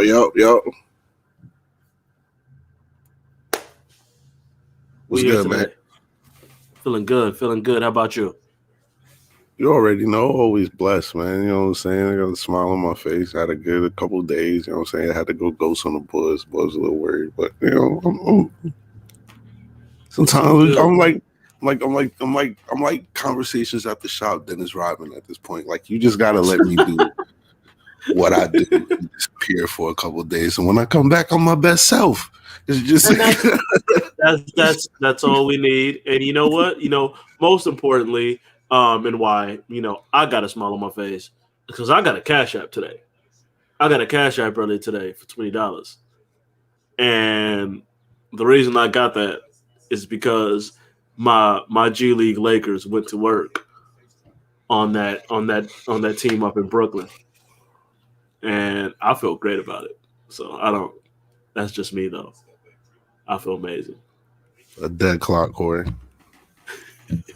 Yo. What's We here good, today. man? Feeling good. How about you? You already know, always blessed, man. You know what I'm saying? I got a smile on my face. I had a couple of days. You know what I'm saying? I had to go ghost on the boys. Boys a little worried, but you know, sometimes I'm like conversations at the shop. Dennis Rodman at this point. Like you just gotta let me do what I do and disappear for a couple of days, and when I come back, I'm my best self. It's just That's all we need. And you know what? Most importantly, and why, I got a smile on my face because I got a Cash App today. I got a Cash App earlier today for $20. And the reason I got that is because my G League Lakers went to work on that team up in Brooklyn. And I feel great about it. So that's just me though. I feel amazing. a dead clock, Corey.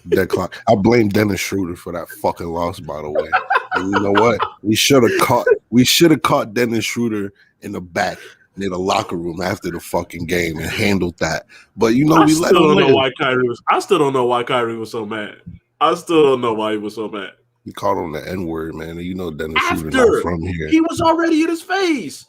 Dead clock. I blame Dennis Schroeder for that fucking loss, by the way. And you know what? We should have caught Dennis Schroeder in the back near the locker room after the fucking game and handled that. But we let him I still don't know why Kyrie was so mad. I still don't know why he was so mad. He called on the N-word, man. And Dennis Schroeder not from here. He was already in his face.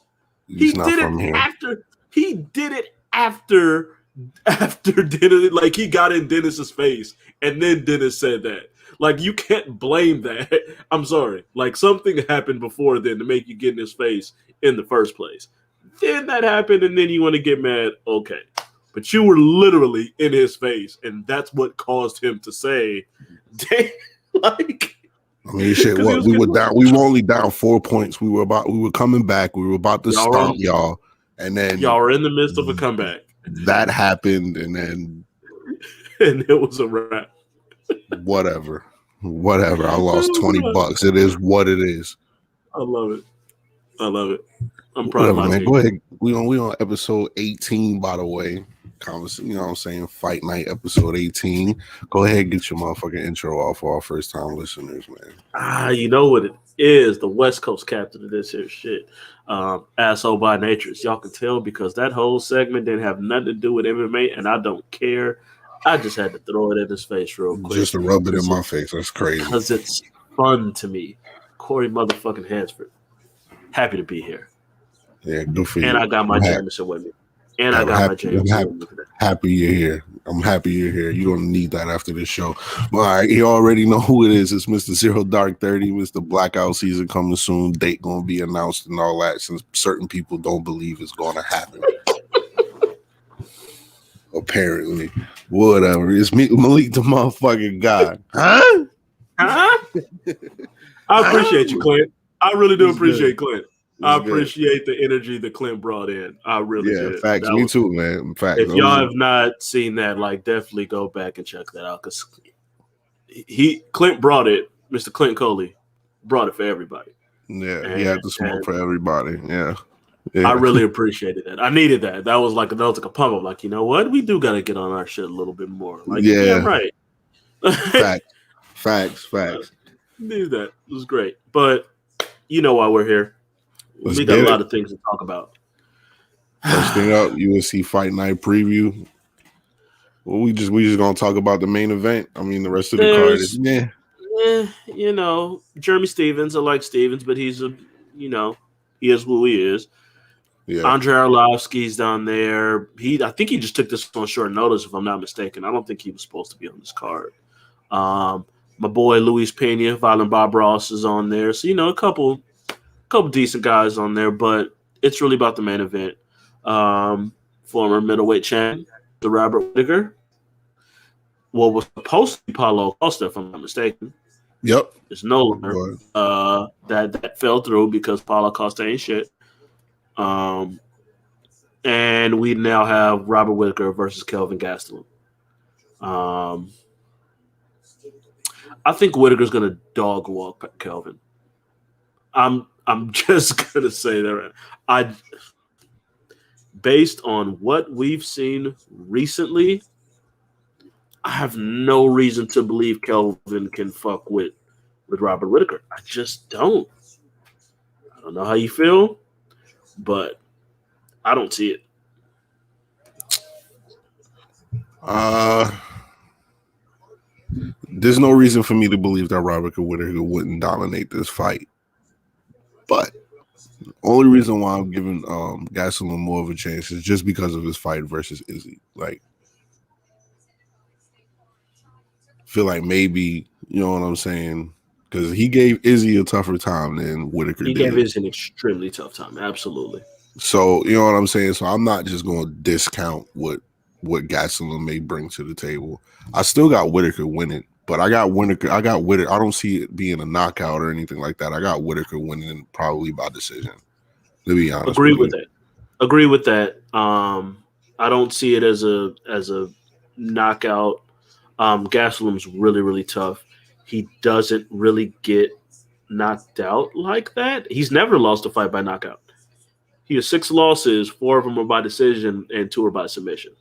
He did it after Dennis, like he got in Dennis's face, and then Dennis said that. Like you can't blame that. I'm sorry. Like something happened before then to make you get in his face in the first place. Then that happened, and then you want to get mad. Okay, but you were literally in his face, and that's what caused him to say, "Damn!" Like. I mean, shit. What we were down. We were only down 4 points. We were coming back. We were about to stomp y'all, and then y'all were in the midst of a comeback. That happened, and then it was a wrap. Whatever. I lost $20. It is what it is. I love it. I'm proud of my man. team. Go ahead. We on episode 18, by the way. You know what I'm saying? Fight Night episode 18. Go ahead and get your motherfucking intro off for our first time listeners, man. You know what it is. The West Coast captain of this here shit. Asshole by nature. Y'all can tell because that whole segment didn't have nothing to do with MMA, and I don't care. I just had to throw it in his face real quick. Just to rub it in my face. That's crazy. Because it's fun to me. Corey motherfucking Hansford. Happy to be here. Yeah, good for you. And I got my Jameson with me. And I got my Jameson with me. Happy you're here. I'm happy you're here. You're going to need that after this show. All right, you already know who it is. It's Mr. Zero Dark 30, Mr. Blackout season coming soon. Date going to be announced and all that since certain people don't believe it's going to happen. Apparently. Whatever. It's me, Malik the motherfucking guy. Huh? I appreciate you, Clint. I really do appreciate Clint. I appreciate the energy that Clint brought in. I really did. Facts. Me too, man. Facts. If y'all have not seen that, definitely go back and check that out because Clint brought it. Mr. Clint Coley brought it for everybody. Yeah, he had the smoke for everybody. Yeah. I really appreciated that. I needed that. That was like a pump up. Like, you know what? We do got to get on our shit a little bit more. Like, yeah right. Facts. Knew that. It was great. But you know why we're here. We got a lot of things to talk about. First thing up, UFC Fight Night preview. Well, we just gonna talk about the main event. I mean, the rest of the card is Jeremy Stevens. I like Stevens, but he's he is who he is. Yeah. Andre Arlovsky's down there. I think he just took this on short notice, if I'm not mistaken. I don't think he was supposed to be on this card. My boy Luis Pena, Violent Bob Ross is on there. So a couple decent guys on there, but it's really about the main event. Former middleweight champion, the Robert Whittaker. What was supposed to be Paulo Costa, if I'm not mistaken. Yep. It's no longer. That fell through because Paulo Costa ain't shit. And we now have Robert Whittaker versus Kelvin Gastelum. I think Whittaker's gonna dog walk Kelvin. I'm just gonna say that based on what we've seen recently, I have no reason to believe Kelvin can fuck with Robert Whittaker. I just don't. I don't know how you feel. but I don't see it. There's no reason for me to believe that Robert Whittaker wouldn't dominate this fight. But only reason why I'm giving Gastelum more of a chance is just because of his fight versus Izzy. Like, feel like maybe, you know what I'm saying? Because he gave Izzy a tougher time than Whittaker did. He gave Izzy an extremely tough time. Absolutely. So, you know what I'm saying? So I'm not just going to discount what Gastelum may bring to the table. I still got Whittaker winning, but I got Whittaker. I don't see it being a knockout or anything like that. I got Whittaker winning probably by decision. To be honest, Agree with that. I don't see it as a knockout. Gastelum's really, really tough. He doesn't really get knocked out like that. He's never lost a fight by knockout. He has 6 losses, 4 of them are by decision, and 2 are by submission.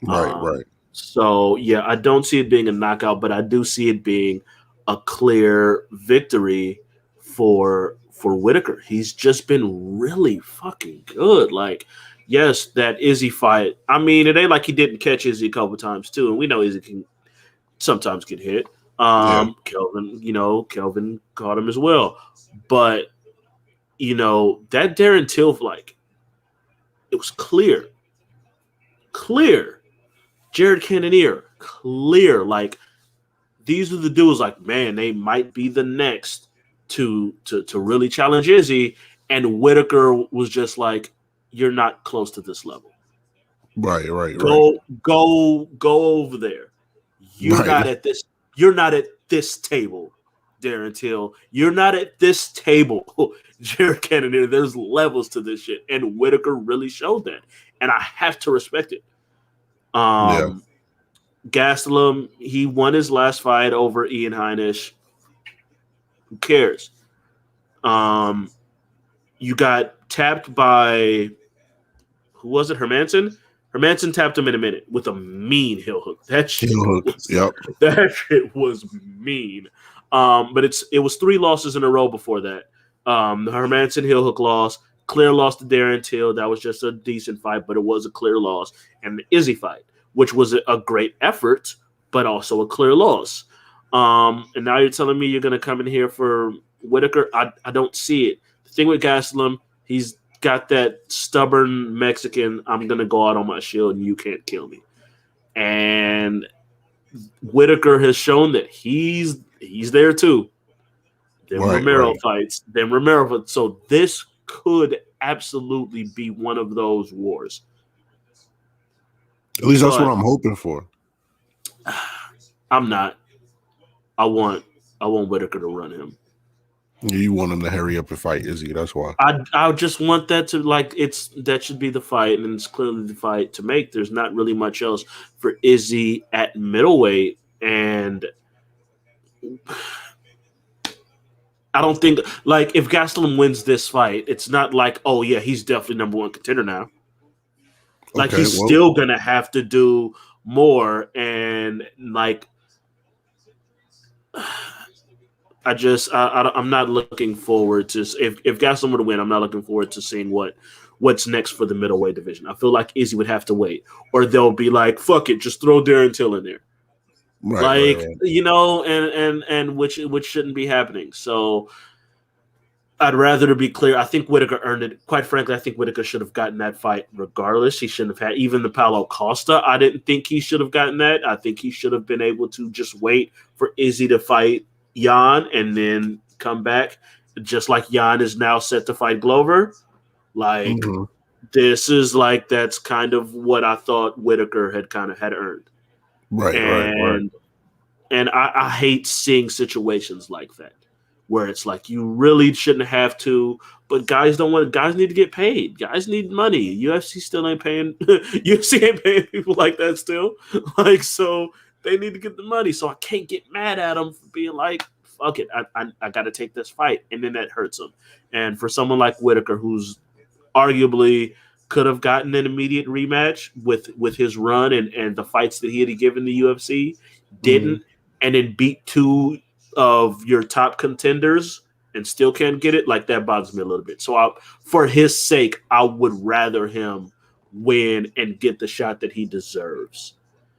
Right. So yeah, I don't see it being a knockout, but I do see it being a clear victory for Whittaker. He's just been really fucking good. Like, yes, that Izzy fight. I mean, it ain't like he didn't catch Izzy a couple times too, and we know Izzy can sometimes get hit. Kelvin caught him as well, but that Darren Till, like, it was clear. Jared Cannonier, clear. Like, these are the dudes, like, man, they might be the next to really challenge Izzy. And Whittaker was just like, you're not close to this level. Right. Go over there. You're not at this table, Darren Till. You're not at this table, Jared Cannonier. There's levels to this shit. And Whittaker really showed that. And I have to respect it. Gastelum, he won his last fight over Ian Heinisch. Who cares? You got tapped by, who was it? Hermanson? Hermanson tapped him in a minute with a mean heel hook. That shit was mean. But it was 3 losses in a row before that. The Hermanson heel hook loss, clear loss to Darren Till. That was just a decent fight, but it was a clear loss. And the Izzy fight, which was a great effort, but also a clear loss. And now you're telling me you're going to come in here for Whittaker? I don't see it. The thing with Gastelum, he's got that stubborn Mexican, I'm going to go out on my shield and you can't kill me. And Whittaker has shown that he's there too. Romero fights. So this could absolutely be one of those wars. At least that's what I'm hoping for. I'm not. I want Whittaker to run him. You want him to hurry up and fight Izzy. That's why. I just want that to, like, that should be the fight, and it's clearly the fight to make. There's not really much else for Izzy at middleweight, and I don't think, like, if Gastelum wins this fight, it's not like, oh yeah, he's definitely number 1 contender now. Like, he's still gonna have to do more, and like, I'm not looking forward to, if Gastelum were to win, I'm not looking forward to seeing what's next for the middleweight division. I feel like Izzy would have to wait, or they'll be like, fuck it, just throw Darren Till in there. Right. And which shouldn't be happening. So I'd rather, to be clear, I think Whittaker earned it. Quite frankly, I think Whittaker should have gotten that fight regardless. He shouldn't have had even the Paulo Costa. I didn't think he should have gotten that. I think he should have been able to just wait for Izzy to fight Jan and then come back, just like Jan is now set to fight Glover. Like, this is like, that's kind of what I thought Whittaker had earned. Right. And I hate seeing situations like that, where it's like, you really shouldn't have to, but guys need to get paid. Guys need money. UFC still ain't paying. UFC ain't paying people like that still. Like, so they need to get the money. So I can't get mad at them for being like, fuck it, I got to take this fight. And then that hurts them. And for someone like Whittaker, who's arguably could have gotten an immediate rematch with his run and the fights that he had given the UFC, didn't, and then beat 2 of your top contenders and still can't get it, like that bothers me a little bit. So for his sake, I would rather him win and get the shot that he deserves.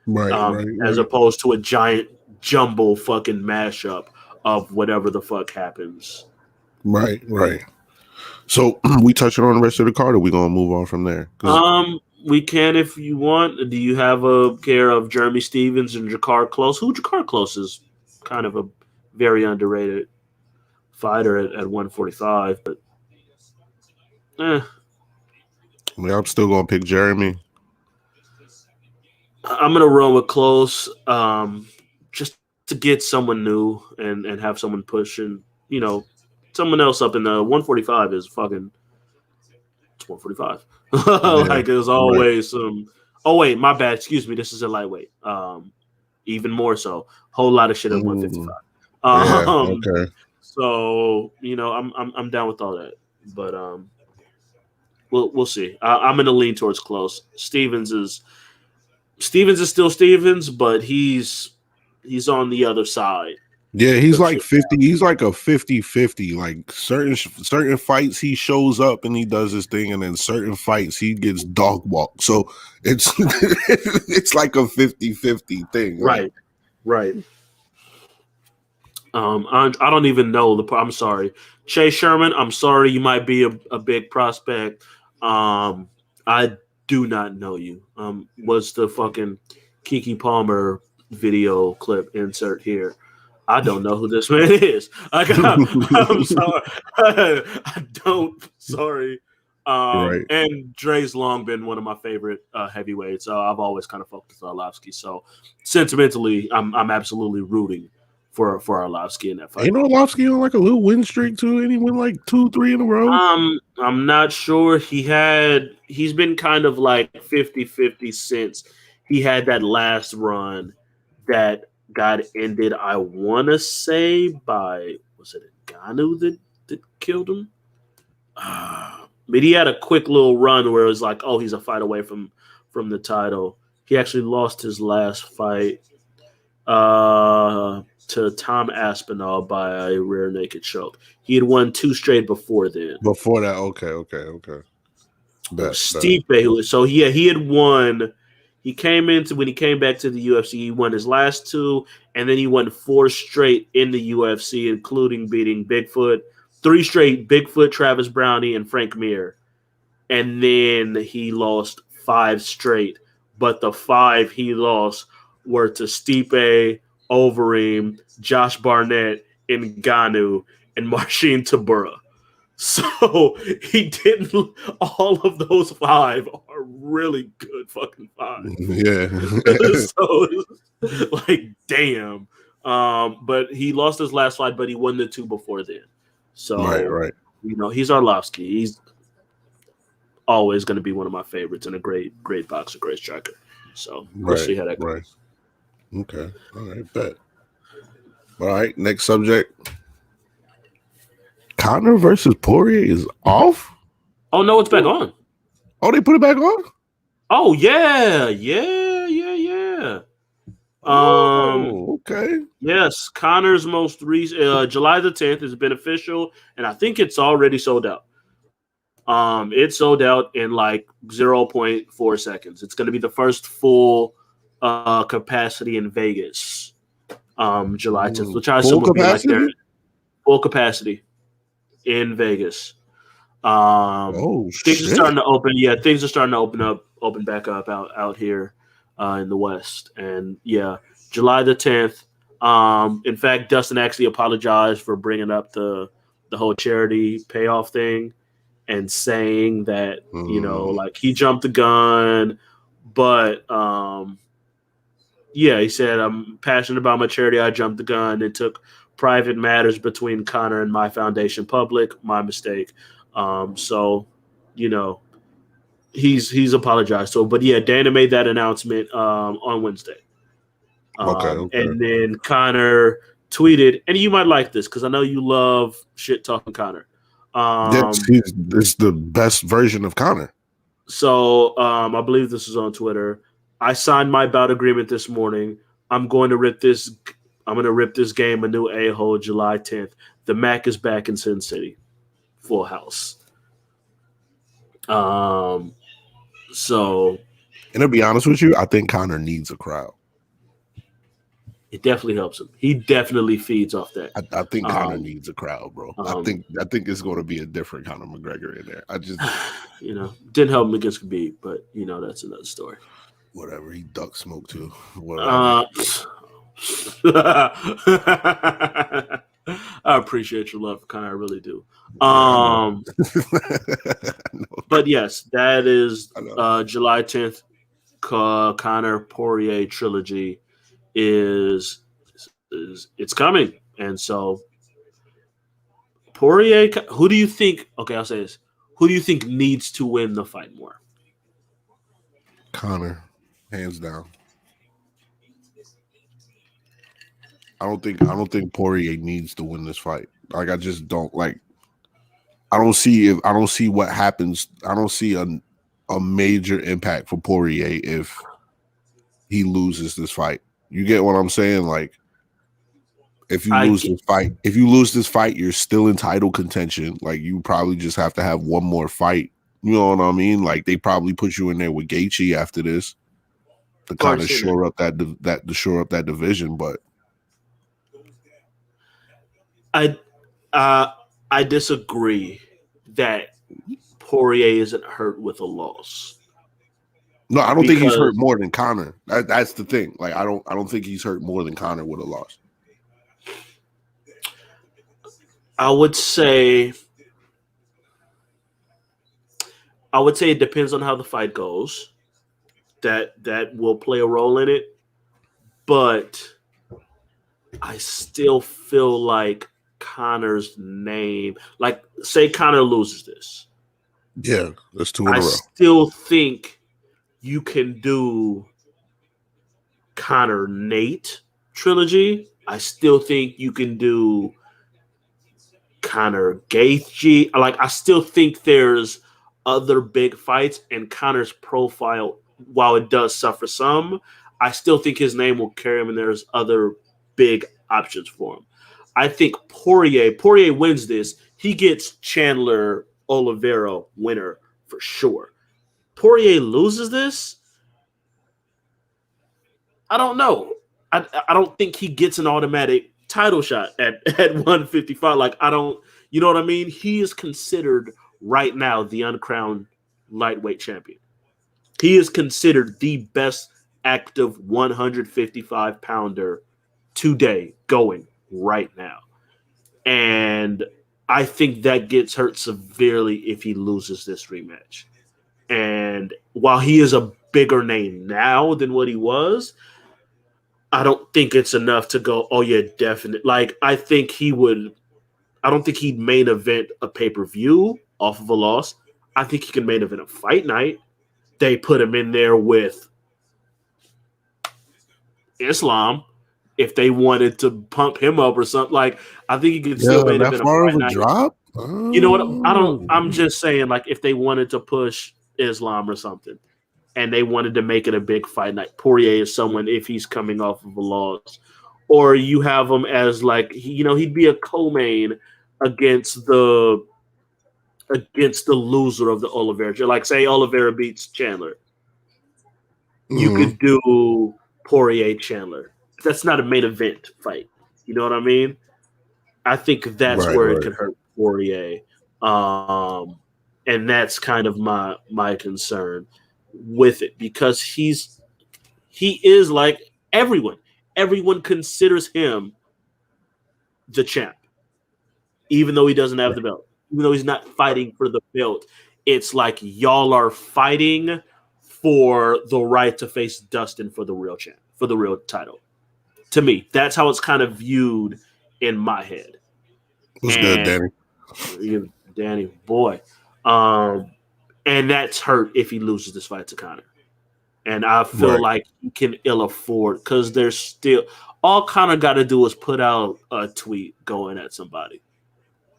Right. As opposed to a giant jumble fucking mashup of whatever the fuck happens. Right. So we touching on the rest of the card, or we gonna move on from there? We can if you want. Do you have a care of Jeremy Stevens and Jakar Close? Jakar Close is kind of a very underrated fighter at 145, but I mean, I'm still gonna pick Jeremy. I'm gonna run with Close, just to get someone new and have someone pushing, someone else up in the 145 is fucking. It's 145. Like there's always some. Oh wait, my bad. Excuse me. This is a lightweight. Even more so. Whole lot of shit at 155. Okay. So I'm down with all that, but we'll see. I'm gonna lean towards Close. Stevens is still Stevens, but he's on the other side. Yeah, he's like 50. He's like a 50-50. Like certain fights he shows up and he does his thing, and then certain fights he gets dog walked. So it's it's like a 50-50 thing. Right. I don't even know I'm sorry, Chase Sherman. I'm sorry, you might be a big prospect. I do not know you. Was the fucking Kiki Palmer video clip insert here? I don't know who this man is. I'm sorry. I don't. Sorry. Right. And Dre's long been one of my favorite heavyweights. I've always kind of fucked with Arlovsky. So sentimentally, I'm absolutely rooting for Arlovsky in that fight. Ain't Arlovsky on like a little win streak too? And he won like 2-3 in a row. I'm not sure. He's been kind of like 50-50 since he had that last run that got ended, I want to say, by, was it Ngannou that killed him? But he had a quick little run where it was like, oh, he's a fight away from the title. He actually lost his last fight to Tom Aspinall by a rear naked choke. He had won 2 straight before then. Before that, okay. Stipe, so yeah, he had won. He came into when he came back to the UFC. He won his last 2, and then he won 4 straight in the UFC, including beating Bigfoot, 3 straight Bigfoot, Travis Brownie, and Frank Mir. And then he lost 5 straight, but the 5 he lost were to Stipe, Overeem, Josh Barnett, Ngannou, and Marcin Tybura. So he didn't. All of those 5 are really good fucking 5. Yeah. So like, damn. But he lost his last fight, but he won the 2 before then. So right. He's Arlovsky. He's always going to be one of my favorites and a great boxer, great striker. So we'll see how that goes. Right. Okay. All right. Bet. All right. Next subject. Conor versus Poirier is off? Oh, no, it's back on. Oh, they put it back on? Oh, yeah. Okay. Yes, Conor's most recent, July the 10th is beneficial, and I think it's already sold out. It sold out in like 0.4 seconds. It's going to be the first full capacity in Vegas, July 10th, which I assume will be like their full capacity in Vegas. Things are starting to open. Yeah, things are starting to open back up out here in the West. And yeah, July the 10th. In fact, Dustin actually apologized for bringing up the whole charity payoff thing and saying that, like he jumped the gun, but yeah, he said, I'm passionate about my charity. I jumped the gun. It took private matters between Conor and my foundation public. My mistake. So, he's apologized. So, but yeah, Dana made that announcement on Wednesday. Okay. And then Conor tweeted, and you might like this because I know you love shit talking Conor. It's the best version of Conor. So I believe this is on Twitter. I signed my bout agreement this morning. I'm going to rip this I'm gonna rip this game a new a-hole July 10th. The Mac is back in Sin City, full house. So, and to be honest with you, I think Conor needs a crowd. It definitely helps him. He definitely feeds off that. I think Conor needs a crowd, bro. I think it's going to be a different Conor McGregor in there. I just, didn't help him against Khabib, but that's another story. Whatever. He duck smoke too. I appreciate your love, Conor. I really do. But yes, that is July 10th. Conor Poirier trilogy is it's coming, and so Poirier. Who do you think? Okay, I'll say this. Who do you think needs to win the fight more? Conor, hands down. I don't think Poirier needs to win this fight. Like, I just don't like. I don't see what happens. I don't see a major impact for Poirier if he loses this fight. You get what I'm saying? Like, if you lose this fight, you're still in title contention. Like, you probably just have to have one more fight. You know what I mean? Like, they probably put you in there with Gaethje after this to kind of shore up that division. But I disagree that Poirier isn't hurt with a loss. No, I don't think he's hurt more than Conor. That's the thing. Like, I don't think he's hurt more than Conor with a loss. I would say it depends on how the fight goes. That will play a role in it. But I still feel like Conor's name, like, say Conor loses this. Yeah, that's 2 in a row. I still think you can do Conor Nate trilogy. I still think you can do Conor Gaethje. Like, I still think there's other big fights, and Conor's profile, while it does suffer some, I still think his name will carry him, and there's other big options for him. I think Poirier wins this. He gets Chandler Oliveira winner for sure. Poirier loses this, I don't know. I don't think he gets an automatic title shot at 155. Like, I don't, you know what I mean? He is considered right now the uncrowned lightweight champion. He is considered the best active 155-pounder today going right now. And I think that gets hurt severely if he loses this rematch. And while he is a bigger name now than what he was, I don't think it's enough to go, oh yeah, definitely. Like, I don't think he'd main event a pay-per-view off of a loss. I think he can main event a fight night. They put him in there with Islam if they wanted to pump him up or something. Like, I think he could still main event a fight night. Drop? You know what? I'm just saying, like, if they wanted to push Islam or something, and they wanted to make it a big fight night, Poirier is someone, if he's coming off of a loss, or you have him as, like, he'd be a co-main against the loser of the Oliveira. Like, say Oliveira beats Chandler, you could do Poirier Chandler. That's not a main event fight. You know what I mean? I think that's where it could hurt Poirier. And that's kind of my concern with it, because he is like everyone. Everyone considers him the champ, even though he doesn't have the belt, even though he's not fighting for the belt. It's like y'all are fighting for the right to face Dustin for the real champ, for the real title. To me, that's how it's kind of viewed in my head. What's good, Danny? Danny, boy. And that's hurt if he loses this fight to Conor. And I feel like he can ill afford, because there's still all Conor got to do is put out a tweet going at somebody,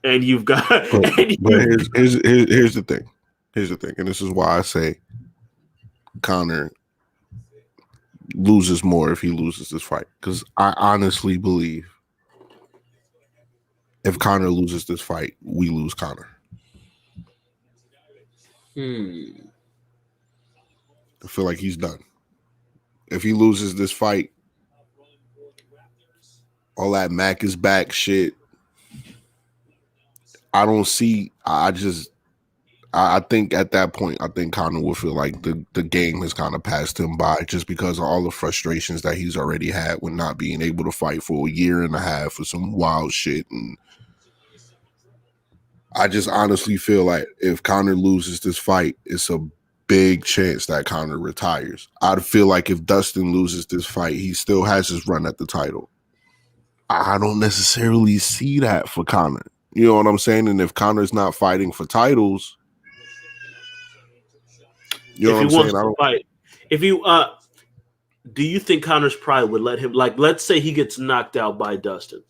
and you've got. But here's the thing. Here's the thing, and this is why I say Conor loses more if he loses this fight. Because I honestly believe if Conor loses this fight, we lose Conor. I feel like he's done. If he loses this fight, all that Mac is back shit, I don't see. I think at that point, I think Conor will feel like the game has kind of passed him by just because of all the frustrations that he's already had with not being able to fight for a year and a half for some wild shit. And I just honestly feel like if Conor loses this fight, it's a big chance that Conor retires. I'd feel like if Dustin loses this fight, he still has his run at the title. I don't necessarily see that for Conor. You know what I'm saying? And if Conor's not fighting for titles, you know what I'm saying? I don't fight. If you do you think Conor's pride would let him, like, let's say he gets knocked out by Dustin?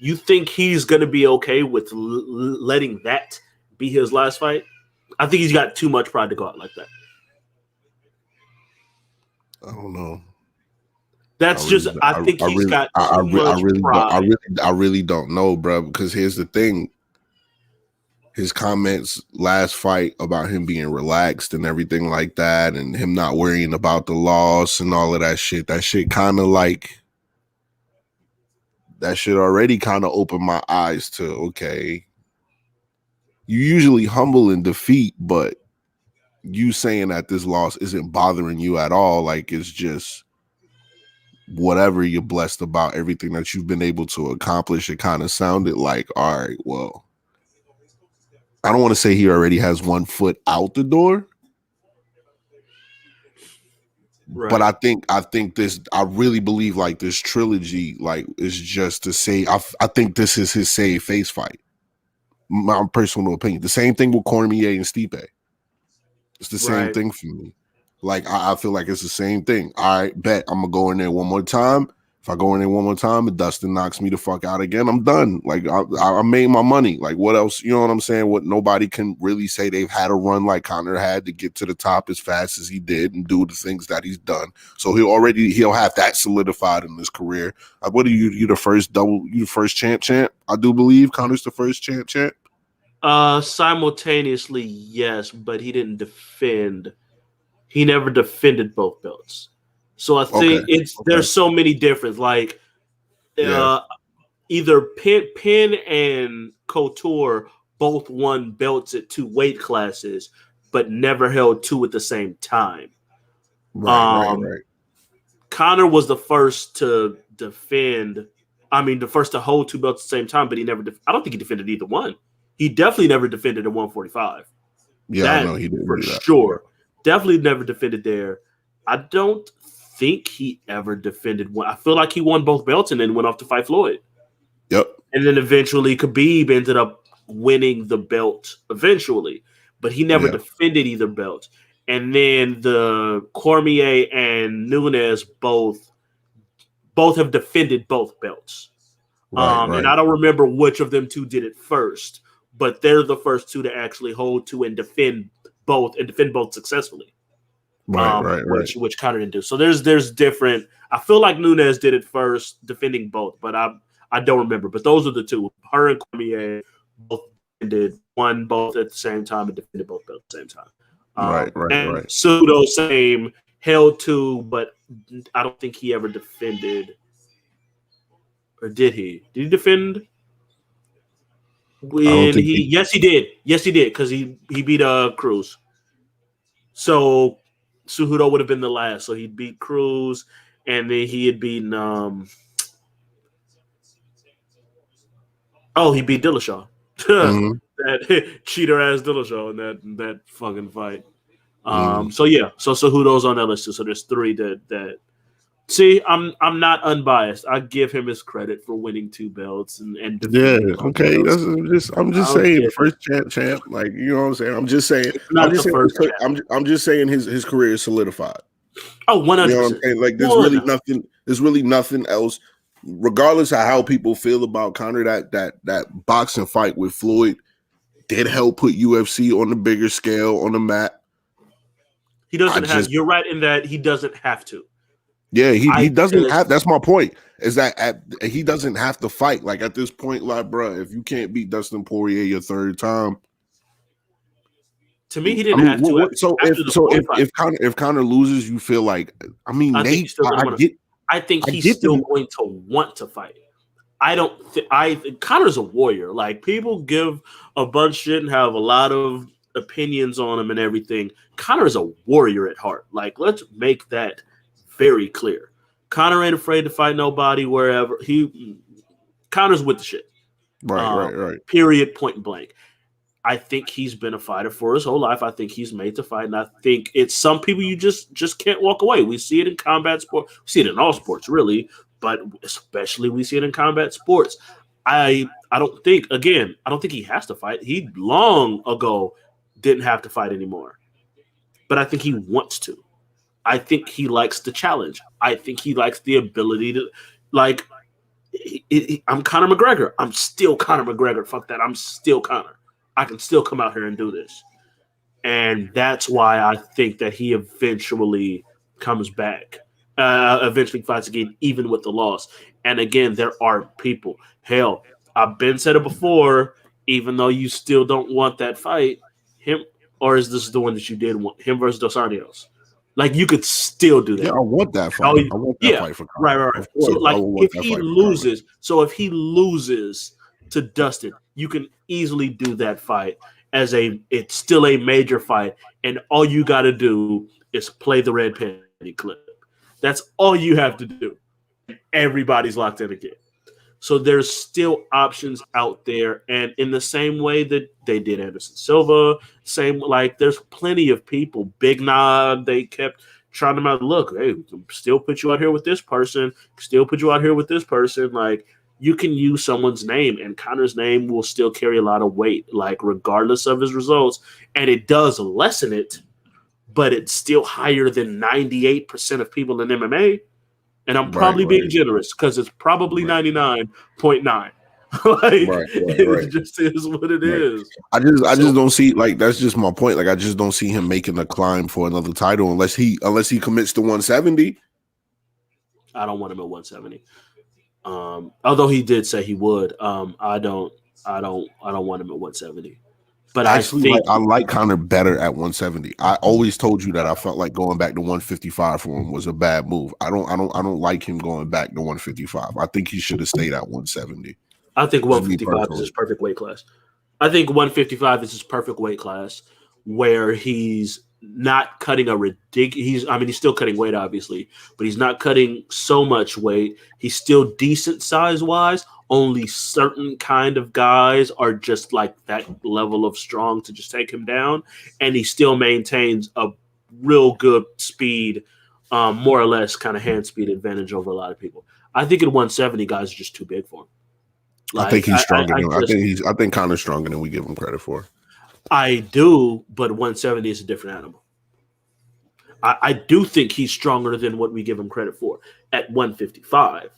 You think he's going to be okay with letting that be his last fight? I think he's got too much pride to go out like that. I don't know. That's I think he's got too much pride. I really don't know, bro, because here's the thing. His comments last fight about him being relaxed and everything like that and him not worrying about the loss and all of that shit kind of like, that shit already kind of opened my eyes to, okay, you usually humble in defeat, but you saying that this loss isn't bothering you at all, like it's just whatever, you're blessed about everything that you've been able to accomplish. It kind of sounded like, all right, well, I don't want to say he already has one foot out the door, right. But I think this, I really believe like this trilogy, like is just to say, I think this is his save face fight. My personal opinion. The same thing with Cormier and Stipe. It's the same thing for me. Like I feel like it's the same thing. All right, bet I'm gonna go in there one more time. If I go in there one more time and Dustin knocks me the fuck out again, I'm done. Like I made my money. Like what else? You know what I'm saying? What nobody can really say they've had a run like Conor had to get to the top as fast as he did and do the things that he's done. So he'll have that solidified in his career. What are you? You the first champ? I do believe Conor's the first champ. Simultaneously, yes, but he didn't defend. He never defended both belts. So I think there's so many differences. Like either Penn and Couture both won belts at two weight classes, but never held two at the same time. Right. Conor was the first to defend. I mean, the first to hold two belts at the same time, but he never. I don't think he defended either one. He definitely never defended at 145. Yeah, I know he did for sure. Definitely never defended there. I don't think he ever defended one. I feel like he won both belts and then went off to fight Floyd. Yep. And then eventually Khabib ended up winning the belt eventually, but he never defended either belt. And then the Cormier and Nunes both have defended both belts. Right. And I don't remember which of them two did it first, but they're the first two to actually hold two and defend both successfully. Right. Which Conor didn't do. So there's different. I feel like Nunes did it first, defending both, but I don't remember. But those are the two. Her and Cormier both won both at the same time and defended both belts at the same time. Right. Pseudo same, held two, but I don't think he ever defended. Or did he? Did he defend? Yes, he did. Because he beat Cruz. So Cejudo would have been the last. So he beat Cruz, and then he had beaten. He beat Dillashaw. That cheater ass Dillashaw in that fucking fight. So Cejudo's on that list too. So there's three that. See, I'm not unbiased. I give him his credit for winning two belts and okay. I'm just saying, first champ. Like, you know what I'm saying. I'm just saying. I'm just saying his career is solidified. Oh, 100%. You know what I'm saying? Like, there's really nothing else. Regardless of how people feel about Conor, that boxing fight with Floyd did help put UFC on the bigger scale on the map. He doesn't have. You're right in that he doesn't have to. Yeah, he doesn't have. Just, That's my point. Is that he doesn't have to fight. Like at this point, like, bro, if you can't beat Dustin Poirier your third time, to me, he I didn't mean, have to after the Floyd fight. if Conor loses, you feel like, I mean, I think he's still going to want to. I think he's still going to want to fight. I don't. Conor's a warrior. Like, people give a bunch of shit and have a lot of opinions on him and everything. Conor's a warrior at heart. Like, let's make that very clear. Conor ain't afraid to fight nobody wherever. Conor's with the shit. Right. Period. Point blank. I think he's been a fighter for his whole life. I think he's made to fight, and I think it's some people you just can't walk away. We see it in combat sport. We see it in all sports, really, but especially we see it in combat sports. I don't think he has to fight. He long ago didn't have to fight anymore, but I think he wants to. I think he likes the challenge. I think he likes the ability to, like, I'm Conor McGregor. I'm still Conor McGregor. Fuck that. I'm still Conor. I can still come out here and do this. And that's why I think that he eventually comes back, eventually fights again, even with the loss. And again, there are people. Hell, I've been said it before, even though you still don't want that fight, him, or is this the one that you did want, him versus Dos Anjos? Like, you could still do that. Yeah, I want that fight. I want that fight for Conor. Right. So, like, if he loses to Dustin, you can easily do that fight it's still a major fight, and all you got to do is play the red penny clip. That's all you have to do. Everybody's locked in again. So there's still options out there, and in the same way that they did Anderson Silva, there's plenty of people. Big Nog, they kept trying to look, hey, still put you out here with this person, like, you can use someone's name, and Conor's name will still carry a lot of weight, like, regardless of his results. And it does lessen it, but it's still higher than 98% of people in MMA. And I'm probably being generous because it's probably 99.9. It just is what it is. I just don't see, like, that's just my point. Like, I just don't see him making a climb for another title unless he commits to 170. I don't want him at 170. Although he did say he would. I don't want him at 170. But actually, I like Conor better at 170. I always told you that I felt like going back to 155 for him was a bad move. I don't like him going back to 155. I think he should have stayed at 170. I think 155 is his perfect weight class. I think 155 is his perfect weight class where he's not cutting a ridiculous. He's still cutting weight, obviously, but he's not cutting so much weight. He's still decent size wise. Only certain kind of guys are just like that level of strong to just take him down, and he still maintains a real good speed, more or less kind of hand speed advantage over a lot of people. I think at 170, guys are just too big for him. Like, I think he's stronger. I think Conor's stronger than we give him credit for. I do, but 170 is a different animal. I do think he's stronger than what we give him credit for at 155.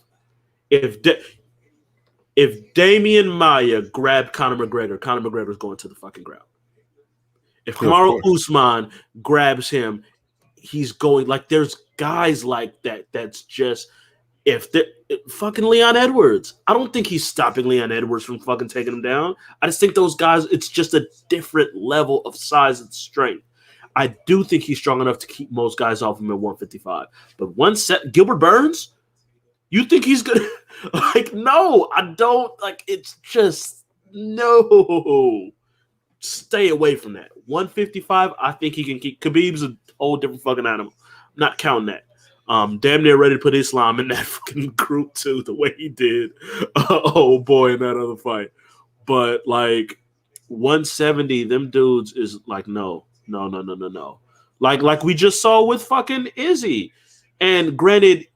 If Damian Maia grabbed Conor McGregor's going to the fucking ground. If Kamaru Usman grabs him, he's going, like, there's guys like that. That's just, fucking Leon Edwards. I don't think he's stopping Leon Edwards from fucking taking him down. I just think those guys, it's just a different level of size and strength. I do think he's strong enough to keep most guys off him at 155. But Gilbert Burns, you think he's gonna like? No, I don't. Like, it's just no. Stay away from that. 155, I think he can keep. Khabib's a whole different fucking animal. I'm not counting that. Damn near ready to put Islam in that fucking group too, the way he did. Oh boy, in that other fight. But like 170, them dudes is like no. Like we just saw with fucking Izzy. And granted,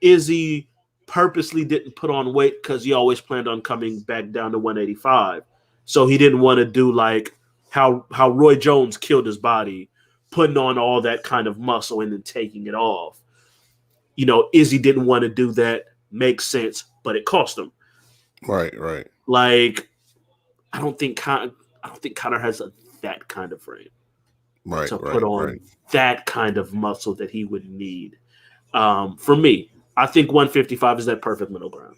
Izzy purposely didn't put on weight because he always planned on coming back down to 185. So he didn't want to do like how Roy Jones killed his body, putting on all that kind of muscle and then taking it off. You know, Izzy didn't want to do that. Makes sense, but it cost him. Right. Like, I don't think Conor has that kind of frame. To put on that kind of muscle that he would need. For me, I think 155 is that perfect middle ground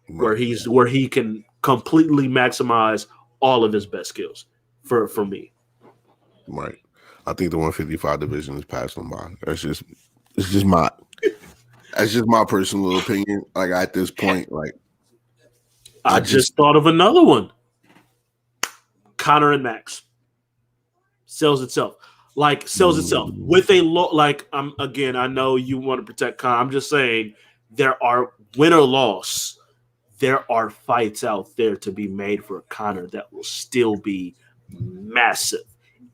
where he can completely maximize all of his best skills. For me, right. I think the 155 division is passing by. It's just my personal opinion. Like at this point, like I just thought of another one. Conor and Max sells itself with a low. Like again, I know you want to protect Conor. I'm just saying there are win or loss. There are fights out there to be made for Conor that will still be massive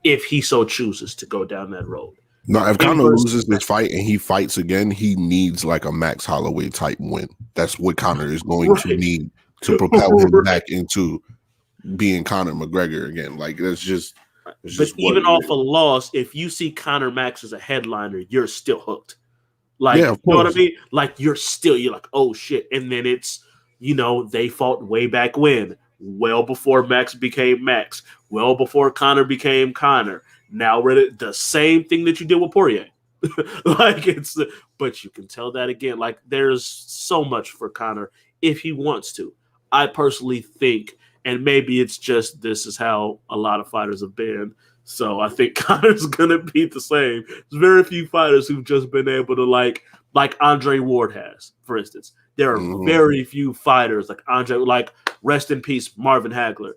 if he so chooses to go down that road. No, if Conor loses this fight and he fights again, he needs like a Max Holloway type win. That's what Conor is going to need to propel him back into being Conor McGregor again. Like that's just. But even off a loss, if you see Conor Max as a headliner, you're still hooked. Like, you know what I mean? Like you're like, oh shit. And then it's, they fought way back when, well before Max became Max, well before Conor became Conor. Now we're the same thing that you did with Poirier. But you can tell that again. Like there's so much for Conor if he wants to. I personally think, and maybe it's just this is how a lot of fighters have been. So I think Conor's gonna be the same. There's very few fighters who've just been able to like Andre Ward has, for instance. There are very few fighters like Andre, like rest in peace, Marvin Hagler.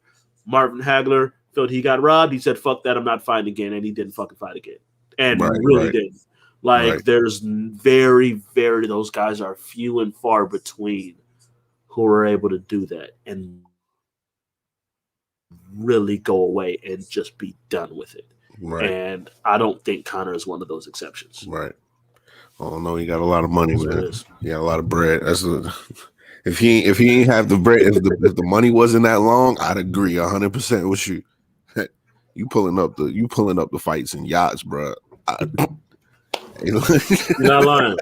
Marvin Hagler felt he got robbed. He said, "Fuck that, I'm not fighting again," and he didn't fucking fight again, and really didn't. Like there's very, very those guys are few and far between who are able to do that and really go away and just be done with it. Right. And I don't think Conor is one of those exceptions. Right. Oh no, he got a lot of money, man. He got a lot of bread. If he ain't have the bread, if the money wasn't that long, I'd agree 100% with you. You pulling up the fights in yachts, bro. You're not lying.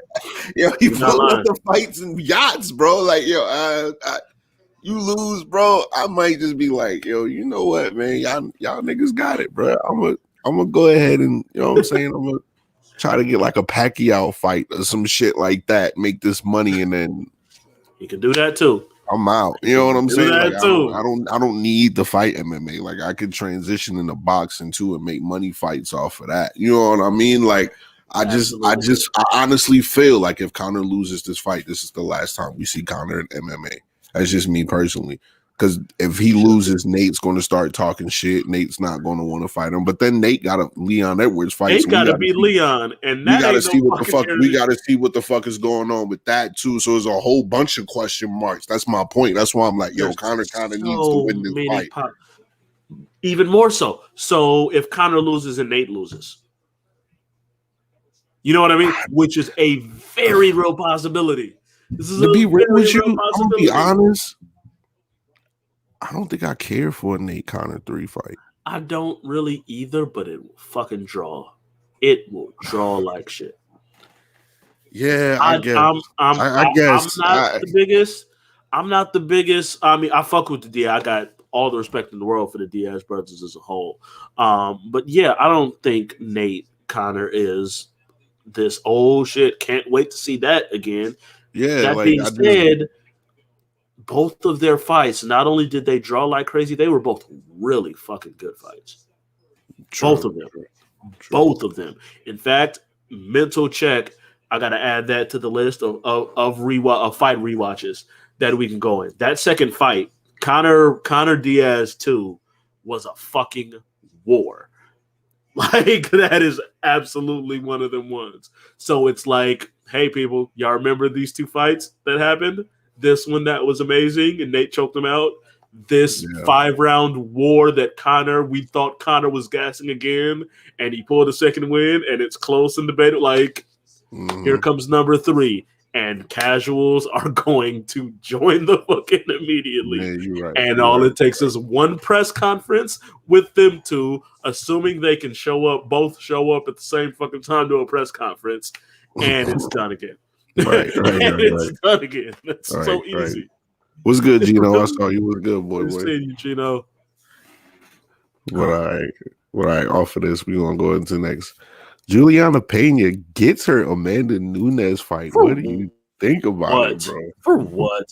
Yo, you pulling up the fights in yachts, bro. Like you lose, bro. I might just be like, yo, you know what, man? Y'all niggas got it, bro. I'm gonna go ahead and you know what I'm saying. I'm gonna try to get like a Pacquiao fight or some shit like that. Make this money and then you can do that too. I'm out. You know what I'm saying? Like, I don't need to fight MMA. Like I could transition into boxing too and make money fights off of that. You know what I mean? Like I honestly feel like if Conor loses this fight, this is the last time we see Conor in MMA. That's just me personally. Because if he loses, Nate's going to start talking shit. Nate's not going to want to fight him. But then Nate got a Leon Edwards fight. Nate got to beat Leon, and we got to see what the fuck. We got to see what the fuck is going on with that too. So there's a whole bunch of question marks. That's my point. That's why I'm like, yo, Conor kind of needs to win this fight. Even more so. So if Conor loses and Nate loses, you know what I mean? Which is a very real possibility. This is to be real with you. I'm gonna be honest. I don't think I care for a Nate Conor 3 fight. I don't really either, but it will fucking draw. It will draw like shit. Yeah, I guess. I guess. I'm not the biggest. I mean, I fuck with the Diaz. I got all the respect in the world for the Diaz brothers as a whole. But yeah, I don't think Nate Conor is this old shit. Can't wait to see that again. Yeah. That being said, both of their fights, not only did they draw like crazy, they were both really fucking good fights. True. Both of them. True. Both of them. In fact, mental check, I got to add that to the list of fight rewatches that we can go in. That second fight, Conor Diaz 2, was a fucking war. Like, that is absolutely one of them ones. So it's like, hey, people, y'all remember these 2 fights that happened? This one that was amazing, and Nate choked him out. This 5-round war that we thought Conor was gassing again, and he pulled a second win, and it's close and debated. Like, here comes number 3, and casuals are going to join the fucking immediately. Man, you're right. And all it takes is one press conference with them 2, assuming they can both show up at the same fucking time to a press conference, and it's done again. Right. It's done again. That's so easy. Right. What's good, Gino? I saw you. Was good, boy. Seeing you, Gino. All right. Off of this, we're gonna go into the next Juliana Pena gets her Amanda Nunes fight. For what do you think about it, bro? For what?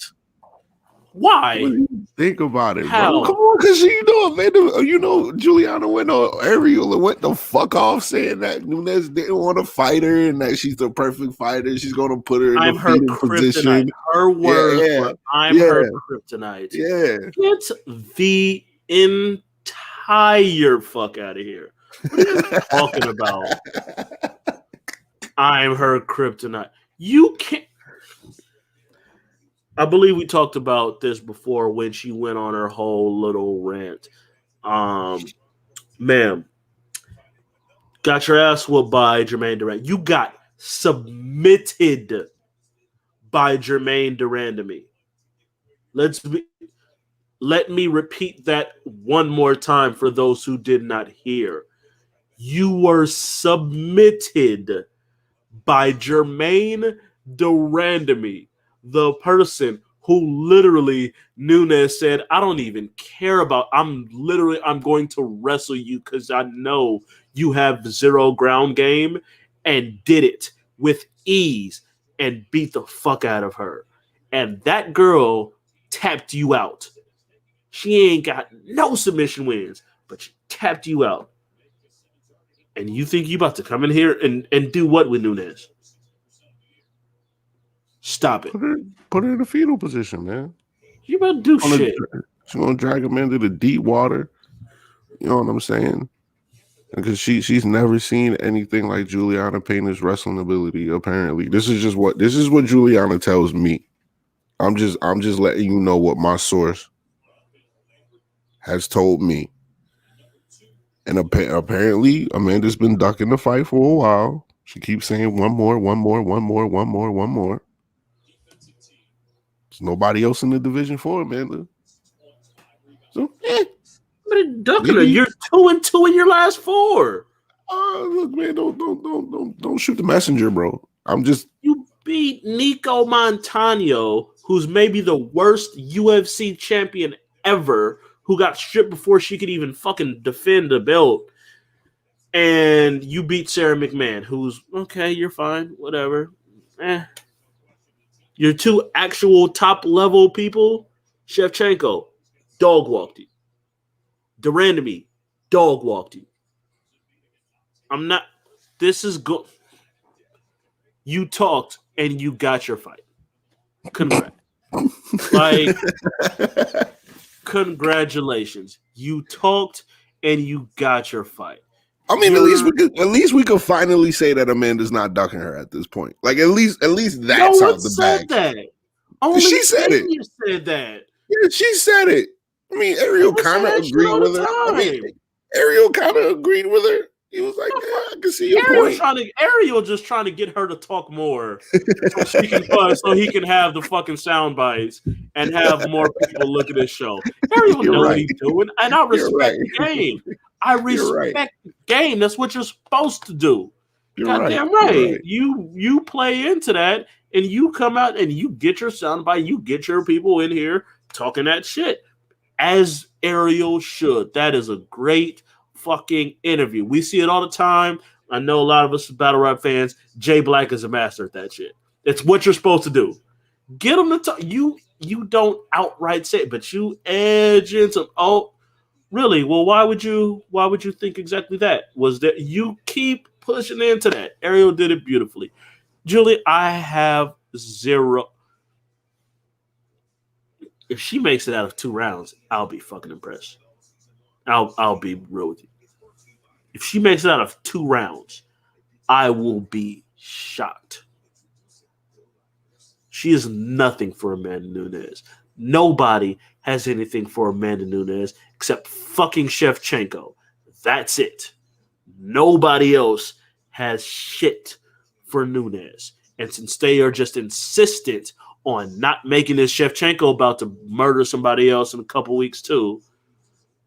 Why? What do you think about it, How? bro? Come on, because Amanda, Juliana went on Ariel and went the fuck off saying that Nunes didn't want to fight her and that she's the perfect fighter. She's gonna put her in the fetal position. Her words were, "I'm her kryptonite." Yeah, get the entire fuck out of here. What are you talking about? I'm her kryptonite. You can't. I believe we talked about this before when she went on her whole little rant. Ma'am, got your ass whooped by Jermaine Durand. You got submitted by Jermaine Durand to me. Let me repeat that one more time for those who did not hear. You were submitted by Jermaine Durand, the person who literally Nunes said, I don't even care about, I'm going to wrestle you because I know you have zero ground game, and did it with ease and beat the fuck out of her. And that girl tapped you out. She ain't got no submission wins, but she tapped you out. And you think you about to come in here and do what with Nunes? Stop it. Put her in a fetal position, man. You about to do shit. She's gonna drag him into the deep water. You know what I'm saying? Because she's never seen anything like Juliana Pena's wrestling ability. Apparently, this is what Juliana tells me. I'm just letting you know what my source has told me. And apparently, Amanda's been ducking the fight for a while. She keeps saying one more. There's nobody else in the division for Amanda. So, But ducking her, you're 2-2 in your last 4. Look, man, don't shoot the messenger, bro. You beat Nico Montano, who's maybe the worst UFC champion ever, who got stripped before she could even fucking defend the belt. And you beat Sarah McMahon, who's okay, you're fine, whatever. Your 2 actual top level people, Shevchenko, dog walked you. Durandamy, dog walked you. I'm not. This is good. You talked and you got your fight. Congrats. Congratulations. You talked and you got your fight. I mean, at least we could finally say that Amanda's not ducking her at this point. Like at least that's out the bag. That? Only she said it. You said that. Yeah, she said it. I mean, Ariel kind of agreed with her. Ariel kind of agreed with her. He was like, "Yeah, I can see your point." Ariel just trying to get her to talk more, so he can have the fucking sound bites and have more people look at his show. Ariel knows what he's doing, and I respect the game. I respect the game. That's what you're supposed to do. Goddamn right. You play into that, and you come out and you get your soundbite. You get your people in here talking that shit, as Ariel should. That is a great fucking interview. We see it all the time. I know a lot of us battle rap fans. Jay Black is a master at that shit. It's what you're supposed to do. Get them to talk. You don't outright say it, but you edge into, oh, really? Well, why would you think exactly that? Was that you keep pushing into that? Ariel did it beautifully. Julie, I have zero. If she makes it out of 2 rounds, I'll be fucking impressed. I'll be real with you. If she makes it out of 2 rounds, I will be shocked. She is nothing for Amanda Nunes. Nobody has anything for Amanda Nunes except fucking Shevchenko. That's it. Nobody else has shit for Nunes. And since they are just insistent on not making this Shevchenko about to murder somebody else in a couple weeks too,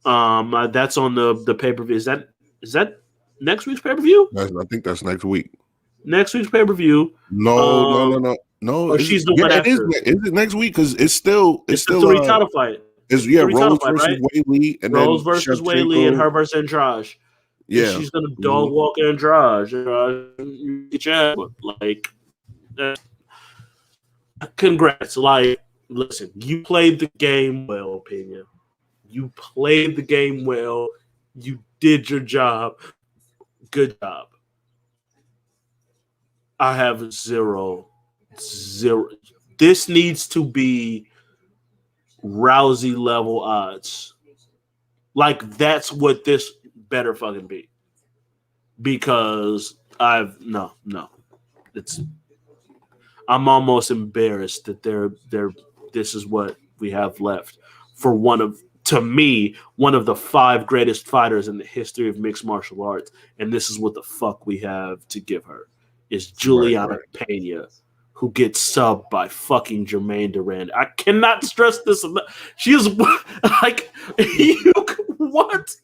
that's on the pay-per-view. Is that next week's pay-per-view? I think that's next week. Next week's pay-per-view. No. Or she's the one after. Is it next week? Because it's still a 3 title fight. It's Rose versus Weili, and Rose versus Weili and her versus Andrade. Yeah, she's gonna dog walk Andrade. Like, congrats. Like, listen, you played the game well, Pena. You played the game well. You did your job. Good job. I have zero. This needs to be Rousey level odds. Like, that's what this better fucking be. Because I'm almost embarrassed that this is what we have left for one of the 5 greatest fighters in the history of mixed martial arts, and this is what the fuck we have to give her is Juliana Pena, who gets subbed by fucking Jermaine Durand. I cannot stress this enough. She is like what?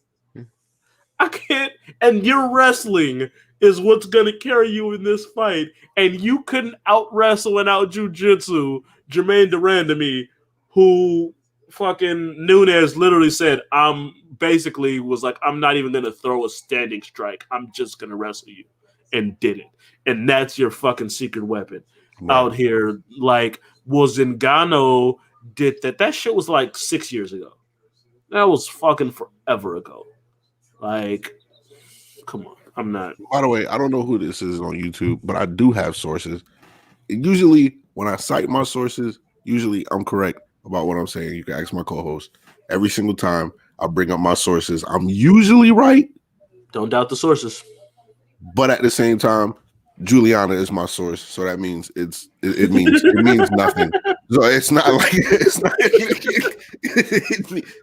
I can't. And your wrestling is what's gonna carry you in this fight, and you couldn't out wrestle and out jujitsu Jermaine Durand to me, who fucking Nunes literally said, I'm not even gonna throw a standing strike. I'm just gonna wrestle you, and did it. And that's your fucking secret weapon out here. Like, Zingano did that. That shit was like 6 years ago. That was fucking forever ago. Like, come on. I'm not. By the way, I don't know who this is on YouTube, but I do have sources. Usually, when I cite my sources, usually I'm correct about what I'm saying. You can ask my co-host. Every single time I bring up my sources, I'm usually right. Don't doubt the sources. But at the same time, Juliana is my source, so that means it means nothing. So it's not like it's not.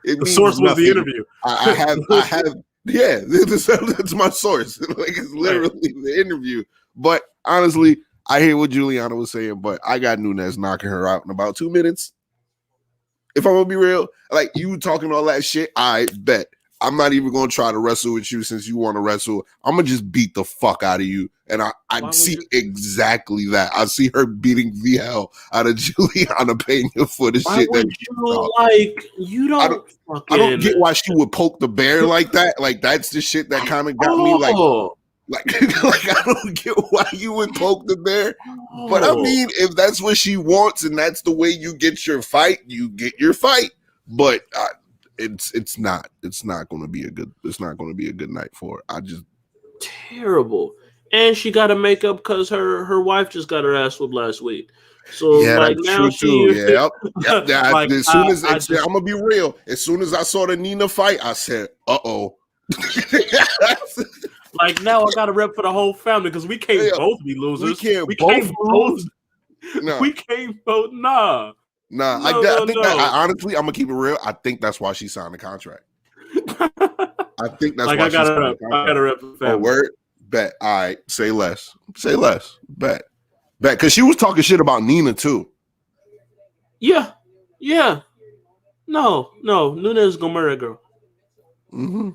The source was the interview. I have. Yeah, that's my source. Like, it's literally the interview. But honestly, I hear what Juliana was saying, but I got Nunes knocking her out in about 2 minutes. If I'm gonna be real, like, you talking all that shit, I bet. I'm not even gonna try to wrestle with you since you want to wrestle. I'm gonna just beat the fuck out of you. And I see exactly that. I see her beating the hell out of Juliana Pena for the shit that I don't get why she would poke the bear like that. Like, that's the shit that kind of got me like I don't get why you would poke the bear. But I mean, if that's what she wants and that's the way you get your fight, you get your fight. But it's not going to be a good night for her. I just terrible. And she got to make up because her wife just got her ass whooped last week. So yeah, like, that's now true she, too. Yeah. Like, as soon as I'm gonna be real. As soon as I saw the Nina fight, I said, "Uh-oh." Like, now I got to rep for the whole family because we can't both be losers. We can't both lose. No. We can't both. Nah. I think that honestly, I'm gonna keep it real. I think that's why she signed the contract. I think that's why she signed the contract. I gotta rep the family. Oh, word? Bet. All right. Say less. Bet. Because she was talking shit about Nina too. Yeah. No. Nunes is gonna marry a girl. Mm-hmm.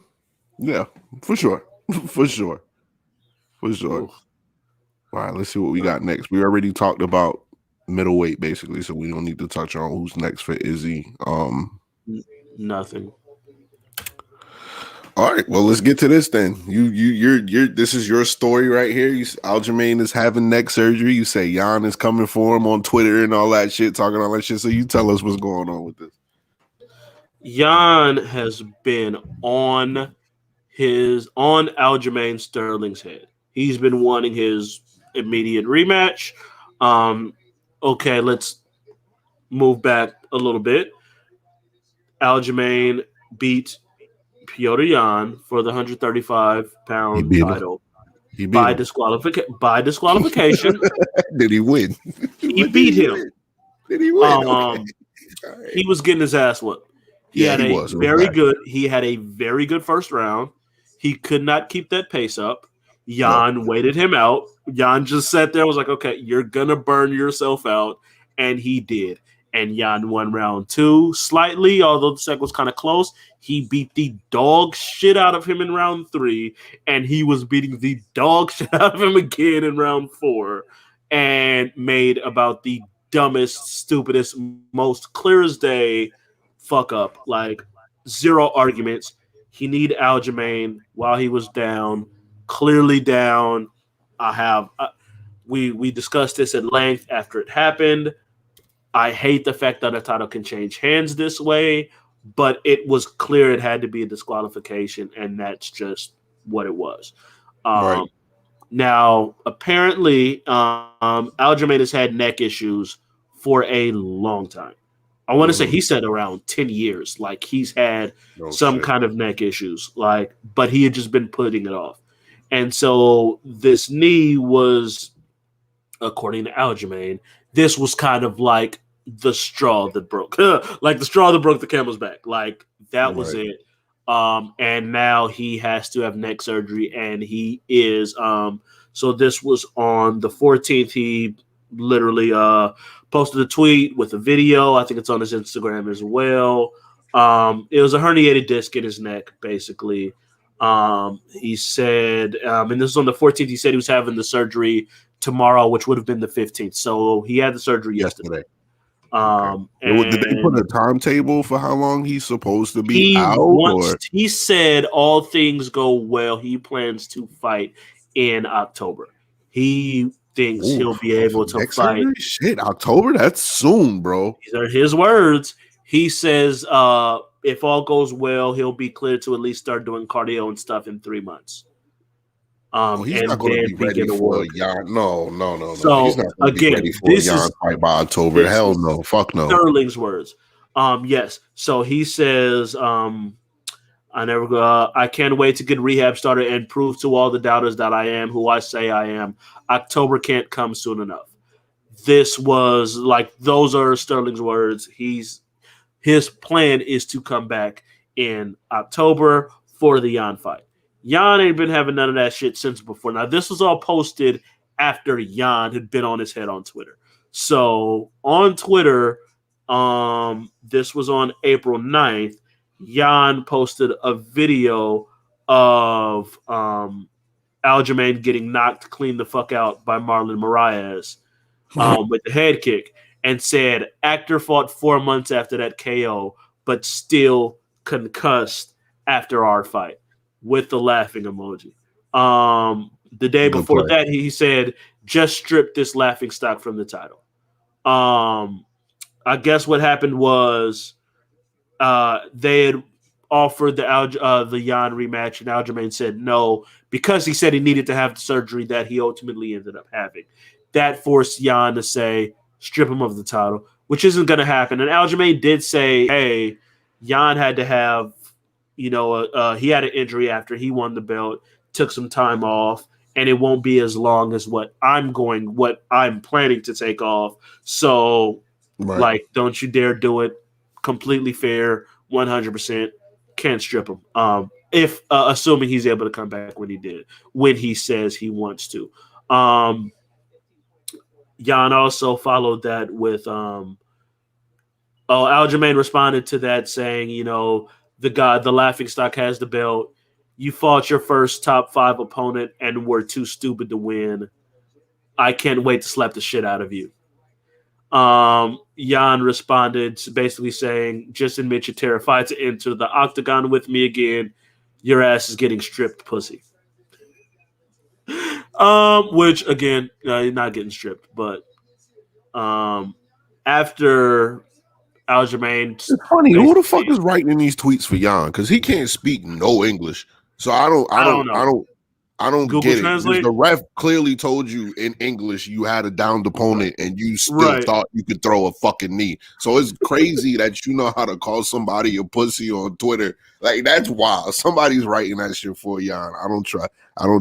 Yeah, for sure. For sure. Ooh. All right, let's see what we got next. We already talked about middleweight basically, so we don't need to touch on who's next for Izzy. Nothing. All right, well, let's get to this then. You're this is your story right here. Aljamain is having neck surgery. You say Jan is coming for him on Twitter and all that shit, talking all that shit. So you tell us what's going on with this. Jan has been on Aljamain Sterling's head. He's been wanting his immediate rematch. Okay, let's move back a little bit. Aljamain beat Petr Yan for the 135-pound title by disqualification. Did he win? He beat him. Did he win? Okay. Right. He was getting his ass whooped. He had a very good first round. He could not keep that pace up. Jan waited him out. Jan just sat there and was like, okay, you're going to burn yourself out. And he did. And Jan won round 2 slightly, although the second was kind of close. He beat the dog shit out of him in round 3. And he was beating the dog shit out of him again in round 4. And made about the dumbest, stupidest, most clear as day fuck up. Like, zero arguments. he need Aljamain while he was down, clearly down. We discussed this at length after it happened. I hate the fact that a title can change hands this way, but it was clear it had to be a disqualification, and that's just what it was. Right. Now, apparently, Aljamain has had neck issues for a long time. I want to say he said around 10 years. Like he's had some kind of neck issues, like, but he had just been putting it off. And so this knee was, according to Aljamain, this was kind of like the straw that broke, like the straw that broke the camel's back. Like that was it. And now he has to have neck surgery, and he is. So this was on the 14th. He literally posted a tweet with a video. I think it's on his Instagram as well. It was a herniated disc in his neck, basically. He said, and this is on the 14th. He said he was having the surgery tomorrow, which would have been the 15th. So he had the surgery yesterday. And did they put a timetable for how long he's supposed to be out? He said all things go well, he plans to fight in October. He thinks he'll be able to fight. Shit, October? That's soon, bro. These are his words. He says if all goes well, he'll be cleared to at least start doing cardio and stuff in 3 months. He's not going to be ready for a Jan. No. So he's not going to be ready for a Jan fight by October. Hell no. Fuck no. Sterling's words. Yes. So he says, I can't wait to get rehab started and prove to all the doubters that I am who I say I am. October can't come soon enough. This was like, those are Sterling's words. His plan is to come back in October for the Jan fight. Jan ain't been having none of that shit since before. Now, this was all posted after Jan had been on his head on Twitter. So on Twitter, this was on April 9th, Jan posted a video of Aljamain getting knocked clean the fuck out by Marlon Moraes with the head kick, and said actor fought 4 months after that KO, but still concussed after our fight, with the laughing emoji. The day before that, he said, just strip this laughing stock from the title. I guess what happened was they had offered the Jan rematch, and Aljamain said no, because he said he needed to have the surgery that he ultimately ended up having. That forced Jan to say, strip him of the title, which isn't going to happen. And Aljamain did say, hey, Jan had to have, he had an injury after he won the belt, took some time off, and it won't be as long as what I'm planning to take off. So, don't you dare do it. Completely fair, 100%. Can't strip him. If assuming he's able to come back when he says he wants to. Jan also followed that with Aljamain responded to that saying, the laughing stock has the belt. You fought your first top 5 opponent and were too stupid to win. I can't wait to slap the shit out of you. Jan responded basically saying, just admit you're terrified to enter the octagon with me again. Your ass is getting stripped, pussy. Which again, you're not getting stripped, but after Aljamain, it's funny. Who the fuck is writing these tweets for Jan? Because he can't speak no English, so I don't Google get Translate? It. The ref clearly told you in English you had a downed opponent and you still thought you could throw a fucking knee. So it's crazy that you know how to call somebody a pussy on Twitter. Like, that's wild. Somebody's writing that shit for Jan. I don't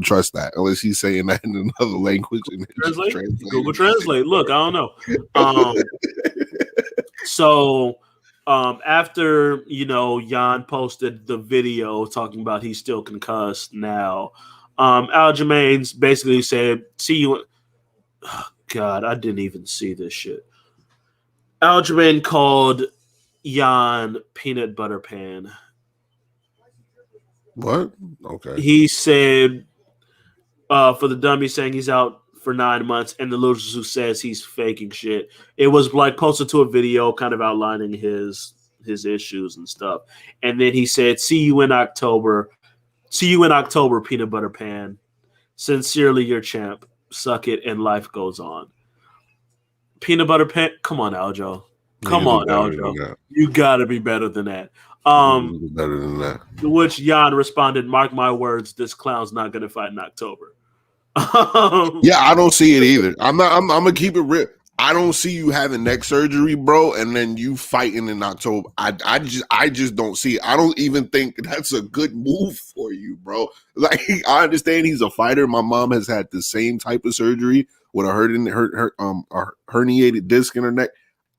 trust that unless he's saying that in another language. And Google Translate. Look, I don't know. So after Jan posted the video talking about he's still concussed now, Aljamain basically said, see you. Oh, God, I didn't even see this shit. Aljamain called Jan peanut butter pan. What? Okay. He said for the dummy saying he's out for 9 months, and the loser who says he's faking shit. It was like posted to a video kind of outlining his his issues and stuff. And then he said, "See you in October. See you in October, peanut butter pan. Sincerely, your champ. Suck it, and life goes on." Peanut butter pan. Come on, Aljo. Come on, Aljo. You gotta be better than that. Better than that. To which Jan responded, "Mark my words, this clown's not gonna fight in October." Yeah, I don't see it either. I'm gonna keep it real. I don't see you having neck surgery, bro, and then you fighting in October. I just don't see it. I don't even think that's a good move for you, bro. Like, I understand he's a fighter. My mom has had the same type of surgery with a herniated disc in her neck.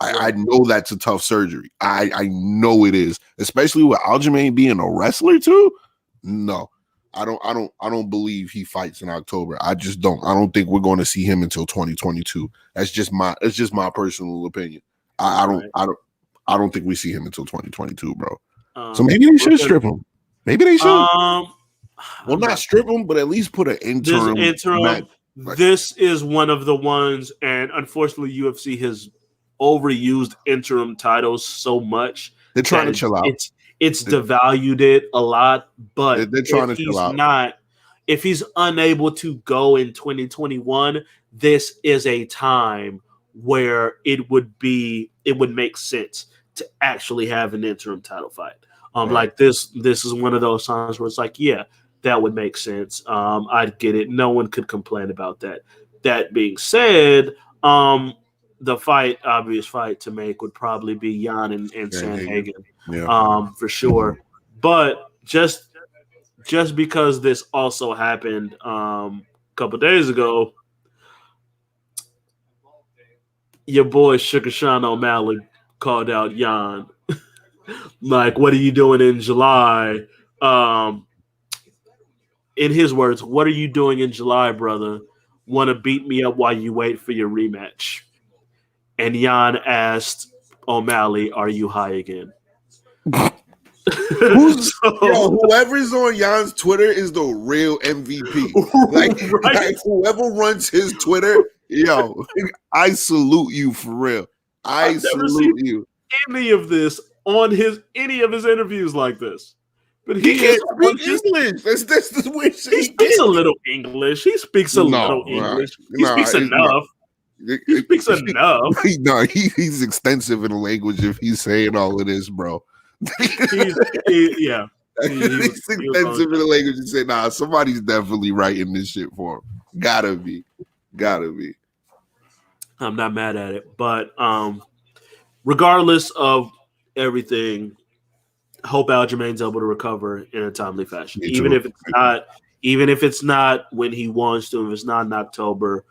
I know that's a tough surgery. I know it is, especially with Aljamain being a wrestler too. No, I don't believe he fights in October. I just don't. I don't think we're going to see him until 2022. That's just my personal opinion. I don't think we see him until 2022, bro. So maybe they should strip him. Maybe they should. Well, not strip him, but at least put an interim. Match. This is one of the ones, and unfortunately, UFC has overused interim titles so much. They're trying to chill out. It's devalued it a lot, but they're trying to chill out. If he's unable to go in 2021, this is a time where it would make sense to actually have an interim title fight. Like this is one of those times where it's like, yeah, that would make sense. I'd get it. No one could complain about that. That being said, the obvious fight to make would probably be Jan and Sandhagen, for sure. But just because this also happened a couple days ago, your boy Sugar Sean O'Malley called out Jan. Like, what are you doing in July? In his words, what are you doing in July, brother? Want to beat me up while you wait for your rematch? And Jan asked O'Malley, "Are you high again?" Whoever's on Jan's Twitter is the real MVP. Like whoever runs his Twitter, I salute you for real. I salute you. Any of this on any of his interviews like this. But he can't speak English. That's the way he speaks a little English. He speaks a little English. He speaks enough. He speaks enough. He's extensive in the language if he's saying all of this, bro. He's extensive in the language and say, nah, somebody's definitely writing this shit for him. Gotta be. I'm not mad at it. But regardless of everything, hope Aljamain's able to recover in a timely fashion. Even if it's not when he wants to, if it's not in October,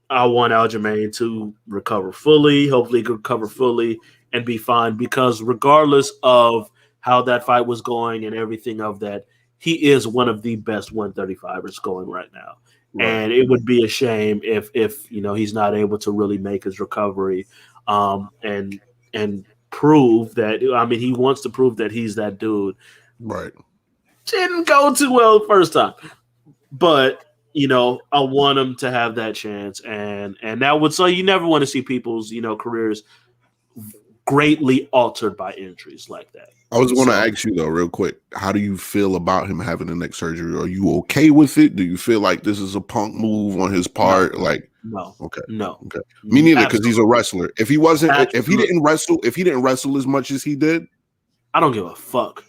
I want Aljamain to recover fully. Hopefully he can recover fully and be fine, because regardless of how that fight was going and everything of that, he is one of the best 135ers going right now. Right. And it would be a shame if he's not able to really make his recovery and prove that. I mean, he wants to prove that he's that dude. Right. Didn't go too well the first time, but I want him to have that chance, and that would. So you never want to see people's careers greatly altered by injuries like that. I was going to ask you though, real quick, how do you feel about him having the neck surgery? Are you okay with it? Do you feel like this is a punk move on his part? No. Okay. No. Okay. Me neither, because he's a wrestler. If he didn't wrestle as much as he did, I don't give a fuck.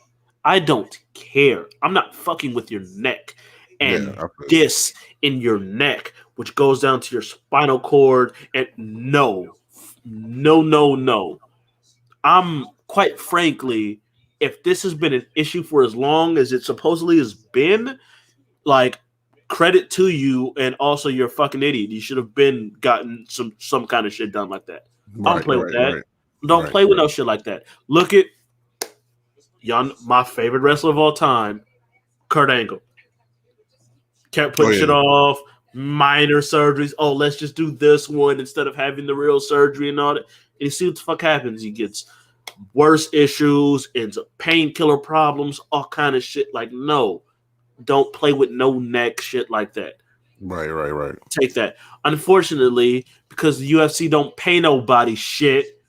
I don't care. I'm not fucking with your neck and this in your neck, which goes down to your spinal cord. And no. I'm quite frankly, if this has been an issue for as long as it supposedly has been, like, credit to you, and also you're a fucking idiot. You should have gotten some kind of shit done like that. Don't play with that. Don't play with no shit like that. Look at my favorite wrestler of all time, Kurt Angle. Kept putting shit off, minor surgeries. Oh, let's just do this one instead of having the real surgery and all that. And you see what the fuck happens. He gets worse issues, ends up painkiller problems, all kind of shit. Like, no, don't play with no neck shit like that. Right. Take that. Unfortunately, because the UFC don't pay nobody shit,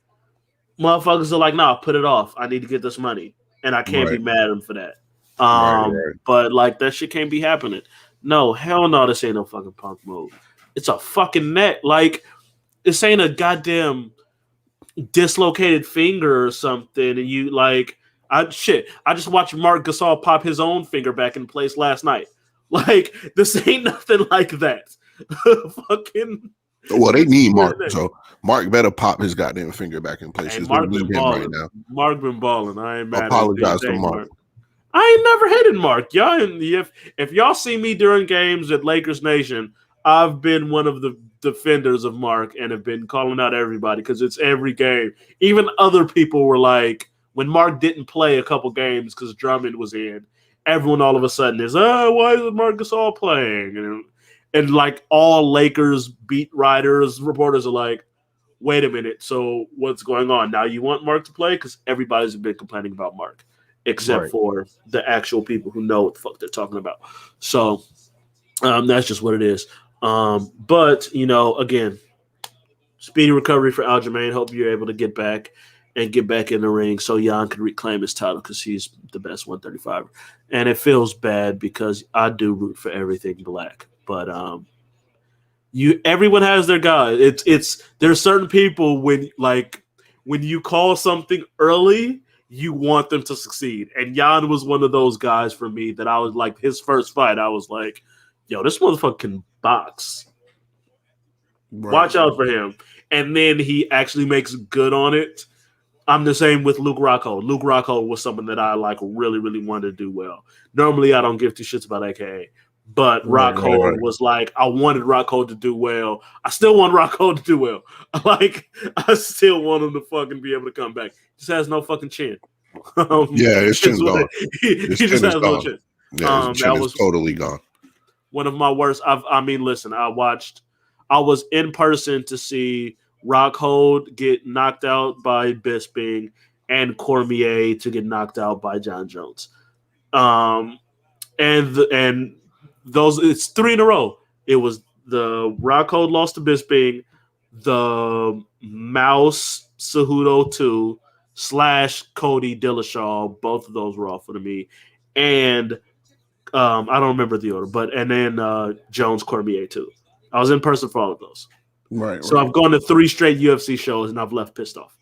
motherfuckers are like, nah, put it off. I need to get this money. And I can't be Right. mad at them for that. Right. But like that shit can't be happening. No, hell no, this ain't no fucking Punk move. It's a fucking net. Like, this ain't a goddamn dislocated finger or something. And you like, I just watched Mark Gasol pop his own finger back in place last night. Like, this ain't nothing like that. Fucking. Well, they need Mark, so Mark better pop his goddamn finger back in place. Hey, They Mark need been him balling. right now. Mark been balling. I ain't mad Apologize at to Mark. I ain't never hated Mark. Y'all, if y'all see me during games at Lakers Nation, I've been one of the defenders of Mark and have been calling out everybody because it's every game. Even other people were like, when Mark didn't play a couple games because Drummond was in, everyone all of a sudden is, why is Mark Gasol playing? And like all Lakers beat writers, reporters are like, wait a minute, so what's going on? Now you want Mark to play? Because everybody's been complaining about Mark, except for the actual people who know what the fuck they're talking about. So that's just what it is. But, again, speedy recovery for Aljamain. Hope you're able to get back in the ring so Jan can reclaim his title because he's the best 135. And it feels bad because I do root for everything black. But everyone has their guy. There's certain people when you call something early, you want them to succeed. And Jan was one of those guys for me that I was like, his first fight, I was like, yo, this motherfucker can box. Right. Watch out for him. And then he actually makes good on it. I'm the same with Luke Rockhold. Luke Rockhold was someone that I really, really wanted to do well. Normally, I don't give two shits about AKA. But Rockhold was like, I wanted Rockhold to do well. I still want Rockhold to do well. I still want him to fucking be able to come back. Just has no fucking chin. His chin's gone. He just has no chin. Yeah, his chin is totally gone. One of my worst. Listen, I was in person to see Rockhold get knocked out by Bisping and Cormier to get knocked out by John Jones. And those, it's 3 in a row. It was the Rockhold lost to Bisping, the Mouse Cejudo 2 / Cody Dillashaw. Both of those were off for me. And I don't remember the order, and then Jones Cormier 2. I was in person for all of those. Right. So I've gone to 3 straight UFC shows and I've left pissed off.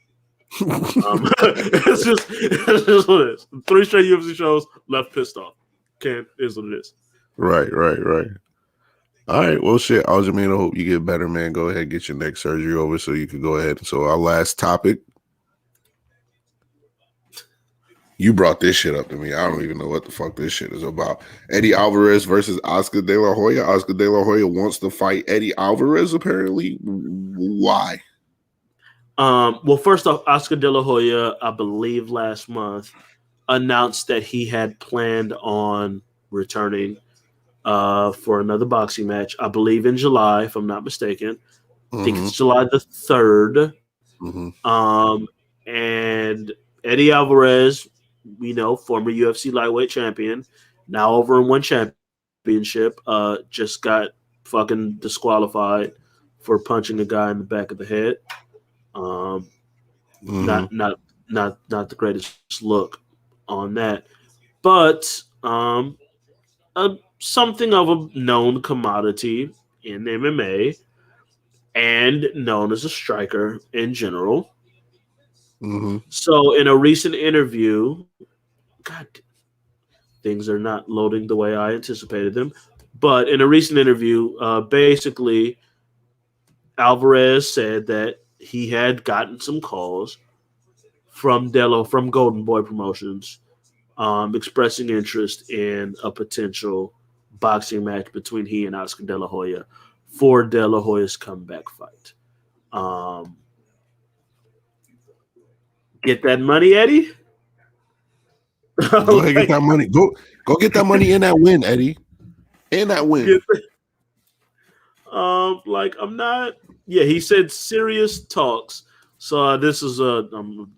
It's just what it is. 3 straight UFC shows, left pissed off. Is what it is. Right. All right, well, shit, Aljamain, I hope you get better, man. Go ahead and get your neck surgery over so you can go ahead. So our last topic. You brought this shit up to me. I don't even know what the fuck this shit is about. Eddie Alvarez versus Oscar De La Hoya. Oscar De La Hoya wants to fight Eddie Alvarez, apparently. Why? Well, first off, Oscar De La Hoya, I believe last month, announced that he had planned on returning for another boxing match. I believe in July, if I'm not mistaken. I think it's July the 3rd. And Eddie Alvarez, former UFC lightweight champion, now over in one championship, just got fucking disqualified for punching a guy in the back of the head. Not the greatest look on that, but something of a known commodity in MMA and known as a striker in general. So in a recent interview, God, things are not loading the way I anticipated them. But in a recent interview, basically, Alvarez said that he had gotten some calls from Golden Boy Promotions, expressing interest in a potential boxing match between he and Oscar De La Hoya for De La Hoya's comeback fight. Get that money, Eddie. Go ahead, get that money. Go get that money in that win, Eddie. In that win. I'm not. Yeah, he said serious talks. So this is I've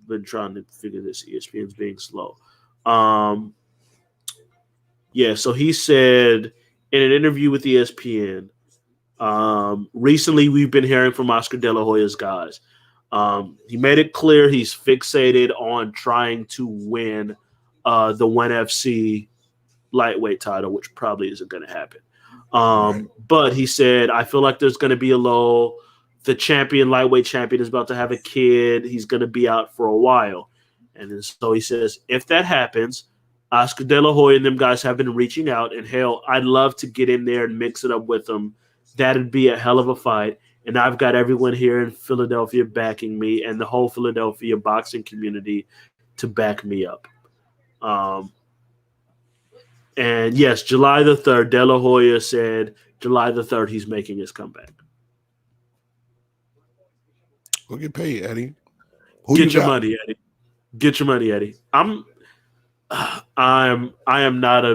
been trying to figure this. ESPN's being slow. Yeah, so he said in an interview with ESPN, recently we've been hearing from Oscar De La Hoya's guys. He made it clear he's fixated on trying to win the ONE FC lightweight title, which probably isn't going to happen. But he said, I feel like there's going to be a lull. The lightweight champion is about to have a kid. He's going to be out for a while. And then, so he says, if that happens, Oscar De La Hoya and them guys have been reaching out. And hell, I'd love to get in there and mix it up with them. That'd be a hell of a fight. And I've got everyone here in Philadelphia backing me and the whole Philadelphia boxing community to back me up. And yes, July the 3rd, De La Hoya said July the 3rd he's making his comeback. Go get paid, Eddie. Get your money, Eddie. Get your money, Eddie. I am not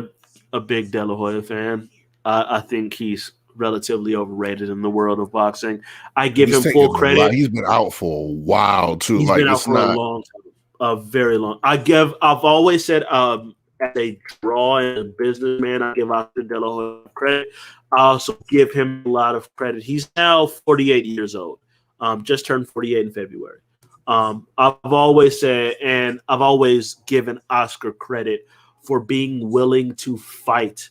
a big De La Hoya fan. I think he's relatively overrated in the world of boxing. I give him full credit. He's been out for a while too. He's been out for a long time, a very long. I've always said, as a draw and a businessman, I give Oscar De La Hoya credit. I also give him a lot of credit. He's now 48 years old. Just turned 48 in February. I've always said, and I've always given Oscar credit for being willing to fight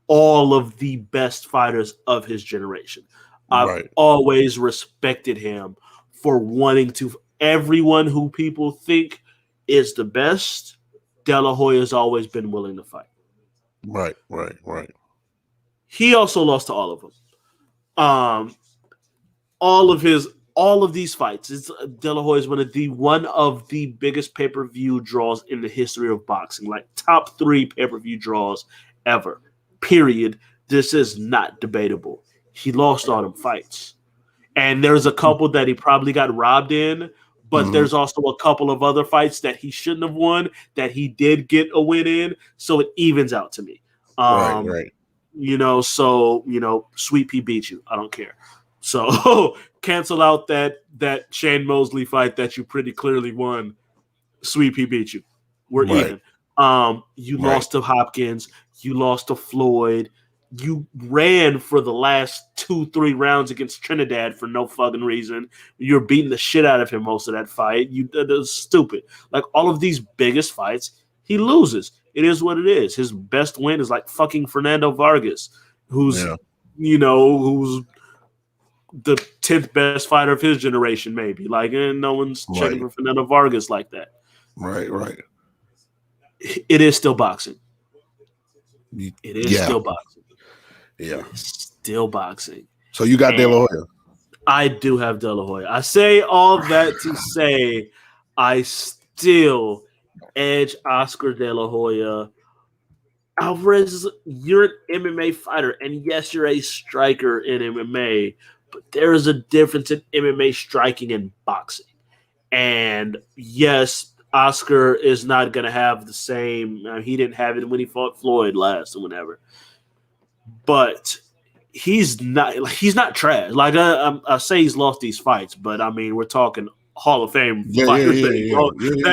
all of the best fighters of his generation. I've always respected him for wanting to. Everyone who people think is the best, De La Hoya has always been willing to fight. Right. He also lost to all of them. All of these fights, De La Hoya is one of the biggest pay-per-view draws in the history of boxing, like top 3 pay-per-view draws ever. Period. This is not debatable. He lost all them fights. And there's a couple that he probably got robbed in, but there's also a couple of other fights that he shouldn't have won that he did get a win in. So it evens out to me. Right. Sweet Pea beat you. I don't care. So cancel out that Shane Mosley fight that you pretty clearly won. Sweet Pea beat you. We're even. You lost to Hopkins. You lost to Floyd. You ran for the last 2-3 rounds against Trinidad for no fucking reason. You're beating the shit out of him most of that fight. That's stupid. Like all of these biggest fights, he loses. It is what it is. His best win is like fucking Fernando Vargas, who's the 10th best fighter of his generation, maybe. Like, no one's checking for Fernando Vargas like that. Right. It is still boxing. It is still boxing. Yeah. It's still boxing. So you got De La Hoya. I do have De La Hoya. I say all that to say I still edge Oscar De La Hoya. Alvarez, you're an MMA fighter, and yes, you're a striker in MMA, but there is a difference in MMA striking and boxing. And yes, Oscar is not going to have the same. He didn't have it when he fought Floyd last or whenever. But he's not trash. Like I say, he's lost these fights, but I mean, we're talking Hall of Fame fighters that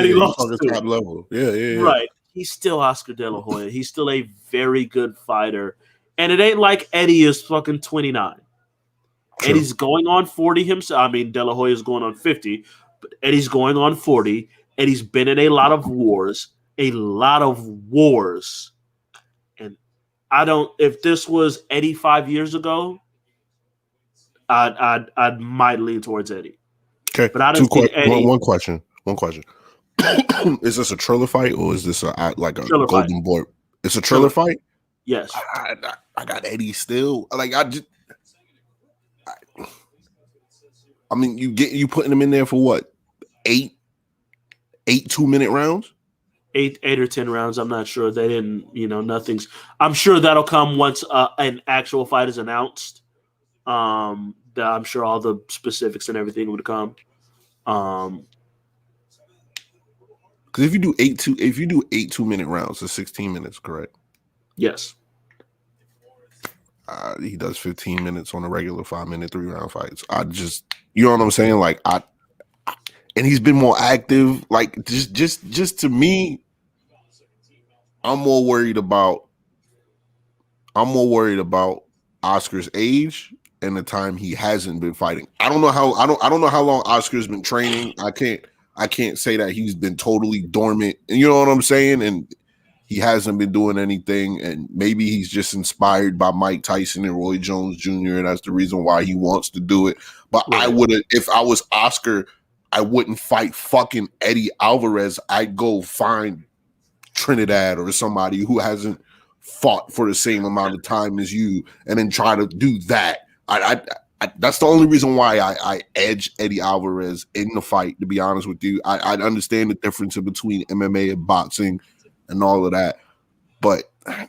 he lost to. Top level. Yeah. Right. He's still Oscar De La Hoya. He's still a very good fighter. And it ain't like Eddie is fucking 29. True. Eddie's going on 40 himself. I mean, De La Hoya is going on 50, but Eddie's going on 40. Eddie's been in a lot of wars. And if this was Eddie 5 years ago, I'd might lean towards Eddie. Okay. But I don't think Eddie. One question. Is this a Triller fight or is this a Golden fight. Boy? It's a Triller fight? Yes. I got Eddie still. Like I mean, you putting him in there for what? 8 2-minute rounds? 8 or 10 rounds. I'm not sure. They didn't, nothing's. I'm sure that'll come once an actual fight is announced. I'm sure all the specifics and everything would come. Because if you do 8 2-minute rounds, it's 16 minutes, correct? Yes. He does 15 minutes on a regular 5-minute 3-round fights. You know what I'm saying? Like and he's been more active. Like just to me, I'm more worried about Oscar's age and the time he hasn't been fighting. I don't know how long Oscar's been training. I can't say that he's been totally dormant. And you know what I'm saying? And he hasn't been doing anything. And maybe he's just inspired by Mike Tyson and Roy Jones Jr. And that's the reason why he wants to do it. But right. I would have, if I was Oscar, I wouldn't fight fucking Eddie Alvarez. I'd go find Trinidad or somebody who hasn't fought for the same amount of time as you and then try to do that. I that's the only reason why I edge Eddie Alvarez in the fight, to be honest with you. I understand the difference between MMA and boxing and all of that, but I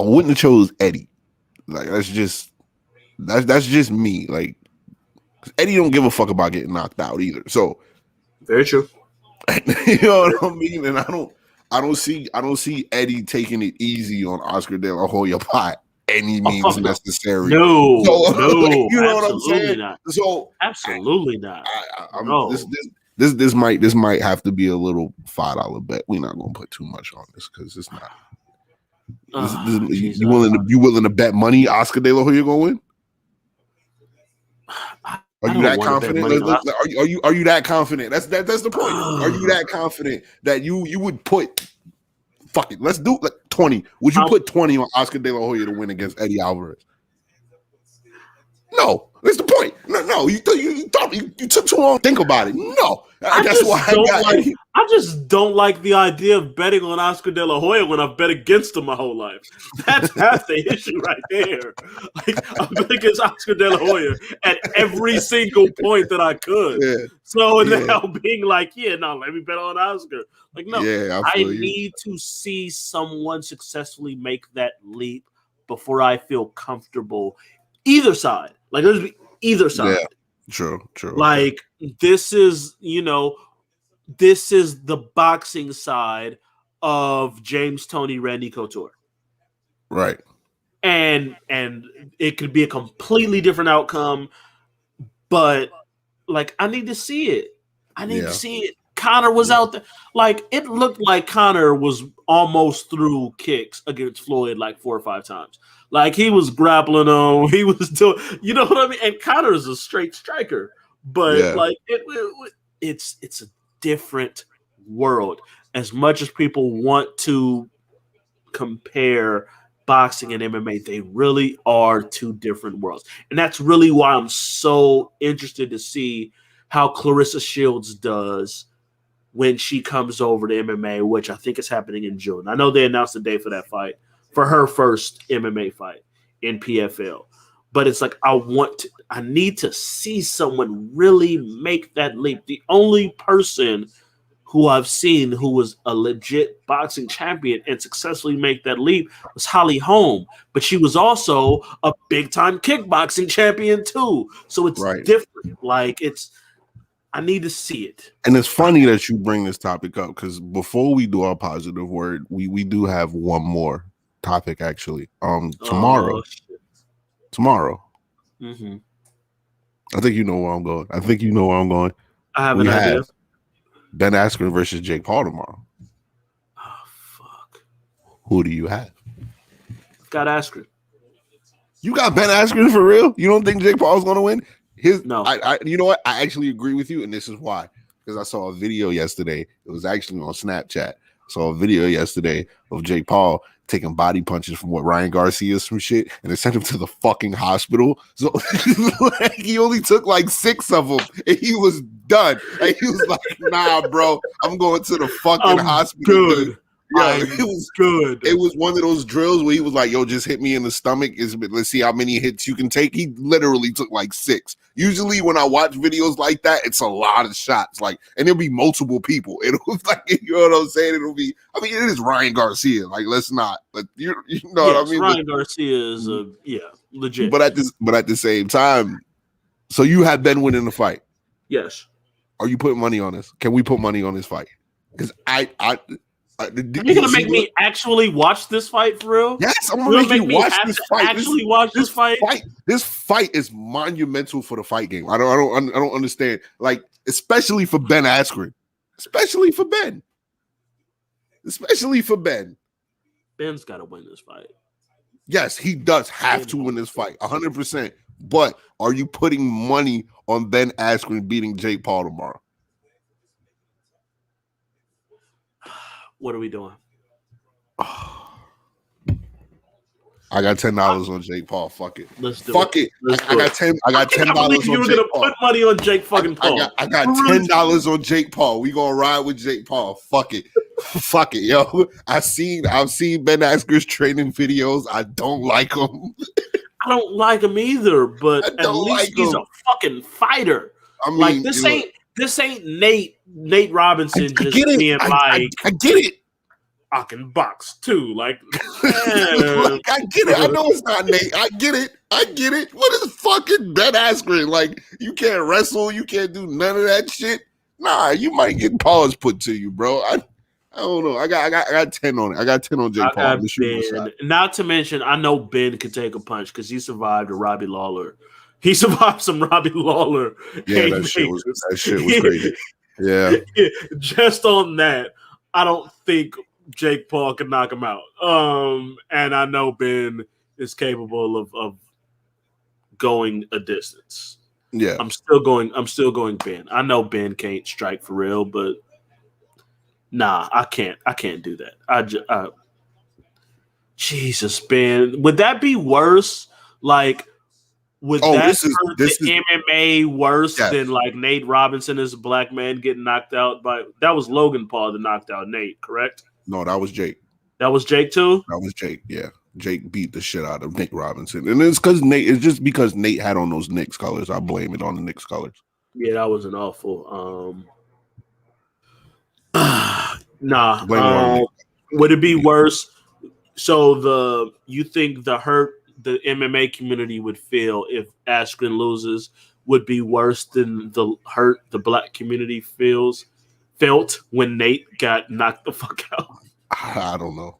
wouldn't have chose Eddie. Like that's just me. Like Eddie don't give a fuck about getting knocked out either. So very true. You know what I mean? And I don't see Eddie taking it easy on Oscar De La Hoya by any means necessary. No, you know what I'm saying? Not. So absolutely not. This might have to be a little $5 bet. We're not gonna put too much on this because it's not. You willing to bet money Oscar De La Hoya gonna win? Are you that confident? Are you that confident? That's the point. Are you that confident that you would put? Fuck it. Let's do 20. Would you put 20 on Oscar De La Hoya to win against Eddie Alvarez? No, that's the point. No. You took too long to think about it. No, that's why I just don't like the idea of betting on Oscar De La Hoya when I've bet against him my whole life. That's the issue right there. Like I've bet against Oscar De La Hoya at every single point that I could. Yeah. So now being like, let me bet on Oscar. Like, no, I need to see someone successfully make that leap before I feel comfortable. Either side. Like, there's either side. Yeah, true. Like, this is the boxing side of James Toney, Randy Couture. Right. And it could be a completely different outcome, but, like, I need to see it. I need to see it. Conor was out there. Like, it looked like Conor was almost through kicks against Floyd like 4 or 5 times. Like, he was grappling him. He was doing, you know what I mean? And Conor is a straight striker. But, like, it's a different world. As much as people want to compare boxing and MMA, they really are two different worlds. And that's really why I'm so interested to see how Clarissa Shields does when she comes over to MMA, which I think is happening in June. I know they announced the date for that fight, for her first MMA fight in PFL. But it's like, I need to see someone really make that leap. The only person who I've seen who was a legit boxing champion and successfully make that leap was Holly Holm. But she was also a big-time kickboxing champion too. So it's different. Like, I need to see it. And it's funny that you bring this topic up because before we do our positive word, we do have one more topic actually. Tomorrow. Mm-hmm. I think you know where I'm going. I have an idea. Ben Askren versus Jake Paul tomorrow. Oh, fuck. Who do you have? Got Askren. You got Ben Askren for real? You don't think Jake Paul's going to win? No. You know what? I actually agree with you, and this is why. Because I saw a video yesterday. It was actually on Snapchat. I saw a video yesterday of Jake Paul taking body punches from Ryan Garcia some shit, and they sent him to the fucking hospital. So he only took like 6 of them, and he was done. And he was like, "Nah, bro, I'm going to the fucking hospital." Good. Yeah, it was good. It was one of those drills where he was like, "Yo, just hit me in the stomach. Let's see how many hits you can take." He literally took like 6. Usually, when I watch videos like that, it's a lot of shots. Like, and there'll be multiple people. It was like, you know what I'm saying? It'll be. I mean, it is Ryan Garcia. Like, let's not. But you know what I mean? Ryan Garcia is legit. But at the same time, so you have Ben winning the fight. Yes. Are you putting money on this? Can we put money on this fight? Because Are you gonna make me actually watch this fight for real? Yes, I'm gonna make you watch this fight. Actually, watch this fight. This fight is monumental for the fight game. I don't understand. Like, especially for Ben Askren, especially for Ben. Ben's got to win this fight. Yes, he does have to win this fight, 100%. But are you putting money on Ben Askren beating Jake Paul tomorrow? What are we doing? I got $10 on Jake Paul. Fuck it. Let's do Fuck it. I got $10. I got $10 on Jake Paul. You were gonna put money on Jake fucking Paul. I got $10 on Jake Paul. We gonna ride with Jake Paul. Fuck it. Fuck it, yo. I've seen Ben Askren's training videos. I don't like him. I don't like him either, but at least he's a fucking fighter. I mean, like this ain't Nate Robinson just being I get it. I can box too. Like, I get it. I know it's not Nate. I get it. What is fucking Ben Askren? Like, you can't wrestle. You can't do none of that shit. Nah, you might get paws put to you, bro. I don't know. I got 10 on it. I got 10 on Jake Paul. Not to mention, I know Ben could take a punch because he survived a Robbie Lawler. He survived some Robbie Lawler. Yeah, that shit was crazy. Yeah. Just on that, I don't think Jake Paul can knock him out. And I know Ben is capable of going a distance. Yeah. I'm still going Ben. I know Ben can't strike for real, but nah, I can't do that. Jesus, Ben. Would that be worse? Like, would that hurt the MMA worse than like Nate Robinson as a black man getting knocked out by? That was Logan Paul that knocked out Nate, correct? No, that was Jake. That was Jake too? That was Jake, yeah. Jake beat the shit out of Nate Robinson. And it's just because Nate had on those Knicks colors. I blame it on the Knicks colors. Yeah, that was an awful would it be worse? So you think the hurt the MMA community would feel if Askren loses would be worse than the hurt the black community felt when Nate got knocked the fuck out? I don't know.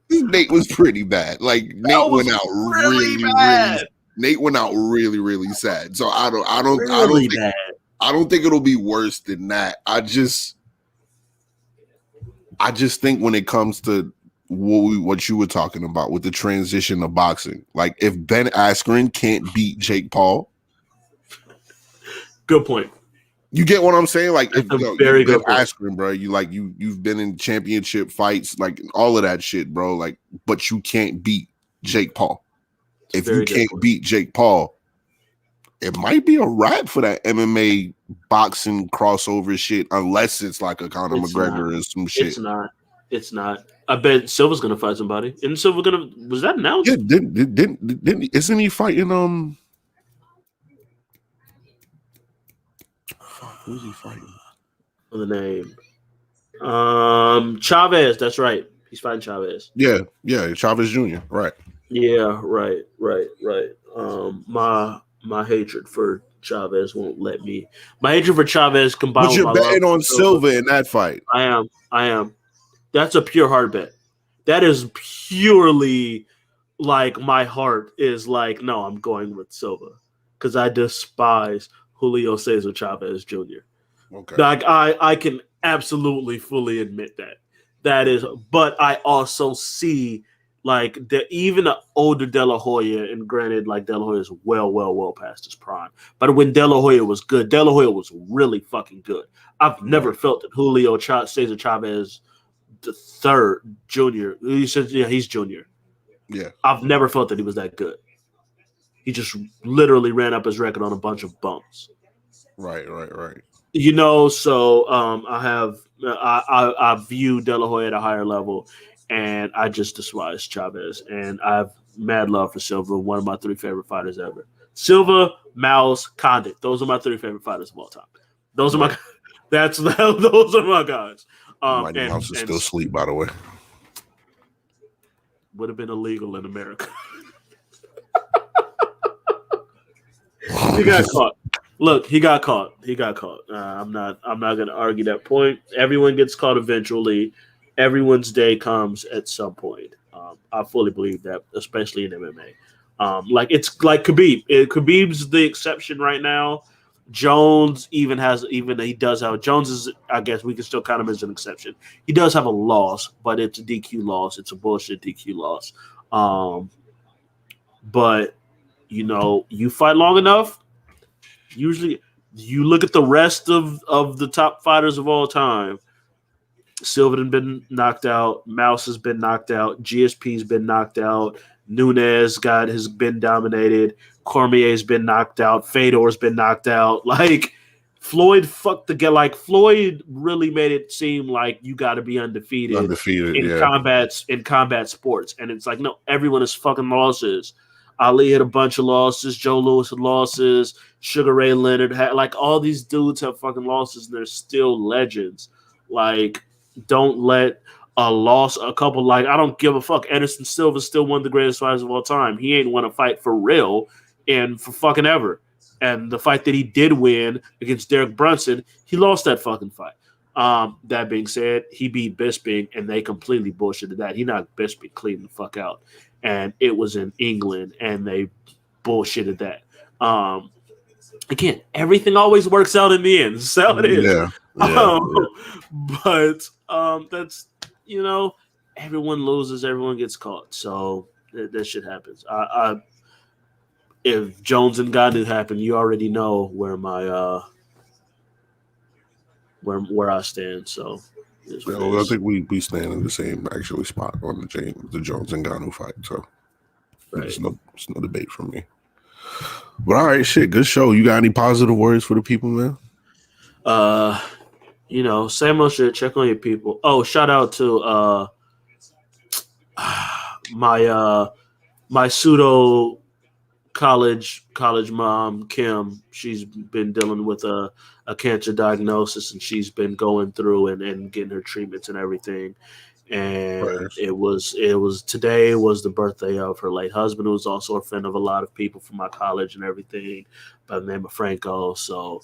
Nate was pretty bad. Like Nate went out really bad. Nate went out really, really sad. So I don't think it'll be worse than that. I just think when it comes to what you were talking about with the transition of boxing, like if Ben Askren can't beat Jake Paul, good point. You get what I'm saying? Like, if very good Askren, bro. You've been in championship fights, like all of that shit, bro. Like, but you can't beat Jake Paul. If you can't beat Jake Paul, it might be a wrap for that MMA boxing crossover shit, unless it's like a Conor McGregor or some shit. It's not. I bet Silva's gonna fight somebody. Isn't Silva gonna? Was that announced? Yeah, didn't isn't he fighting? Who's he fighting? The name. Chavez. That's right. He's fighting Chavez. Yeah, Chavez Jr. Right. Yeah, right. My hatred for Chavez won't let me. My hatred for Chavez combined with you're betting on Silva in that fight. I am. That's a pure heart bet. That is purely like my heart is like, no, I'm going with Silva because I despise Julio Cesar Chavez Jr. Okay. Like I can absolutely fully admit that. That is, but I also see like even an older De La Hoya, and granted, like De La Hoya is well past his prime. But when De La Hoya was good, De La Hoya was really fucking good. I've never felt that Julio Cesar Chavez the third junior. He said, yeah, he's junior. Yeah. I've never felt that he was that good. He just literally ran up his record on a bunch of bumps. Right. You know, so I view De La Hoya at a higher level, and I just despise Chavez. And I have mad love for Silva, one of my 3 favorite fighters ever. Silva, Mouse, Condit. Those are my 3 favorite fighters of all time. Those are my those are my guys. Mouse is still asleep, by the way. Would have been illegal in America. He got caught. Look, he got caught. I'm not going to argue that point. Everyone gets caught eventually. Everyone's day comes at some point. I fully believe that, especially in MMA. Like it's like Khabib. Khabib's the exception right now. Jones he does have Jones is, I guess we can still count him as an exception. He does have a loss, but it's a DQ loss. It's a bullshit DQ loss. But you fight long enough, usually you look at the rest of the top fighters of all time. Silverton been knocked out, Mouse has been knocked out, GSP's been knocked out, Nunes has been dominated, Cormier's been knocked out, Fedor's been knocked out. Like Floyd Floyd really made it seem like you got to be undefeated in combat sports, and it's like no, everyone is fucking losses. Ali had a bunch of losses, Joe Louis had losses, Sugar Ray Leonard had, like, all these dudes have fucking losses, and they're still legends. Like, don't let a couple, like, I don't give a fuck. Anderson Silva's still one of the greatest fighters of all time. He ain't won a fight for real and for fucking ever. And the fight that he did win against Derek Brunson, he lost that fucking fight. That being said, he beat Bisping, and they completely bullshitted that. He knocked Bisping clean the fuck out. And it was in England, and they bullshitted that. Again, everything always works out in the end. That's how it is. Yeah. But that's, everyone loses, everyone gets caught. So that shit happens. If Jones and Ngannou happen, you already know where my where I stand. So I think we stand in the same actually spot on the Jones and Ngannou fight. So there's no debate from me. But all right, shit, good show. You got any positive words for the people, man? Same old shit. Check on your people. Oh, shout out to my pseudo college mom, Kim. She's been dealing with a cancer diagnosis, and she's been going through and getting her treatments and everything. And it was today was the birthday of her late husband, who was also a friend of a lot of people from my college and everything, by the name of Franco. So,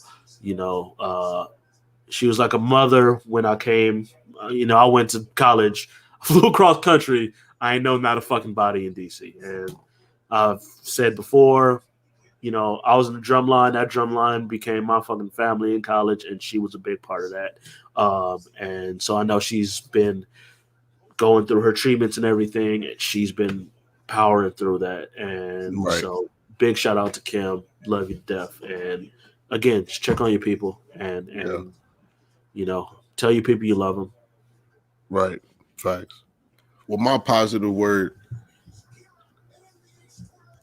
she was like a mother when I came. I went to college, flew across country. I ain't know not a fucking body in DC. And I've said before, I was in the drum line. That drum line became my fucking family in college, and she was a big part of that. And so I know she's been going through her treatments and everything, and she's been powering through that. And so big shout out to Kim. Love you to death. And again, just check on your people and tell your people you love them. Right. Facts. Well, my positive word,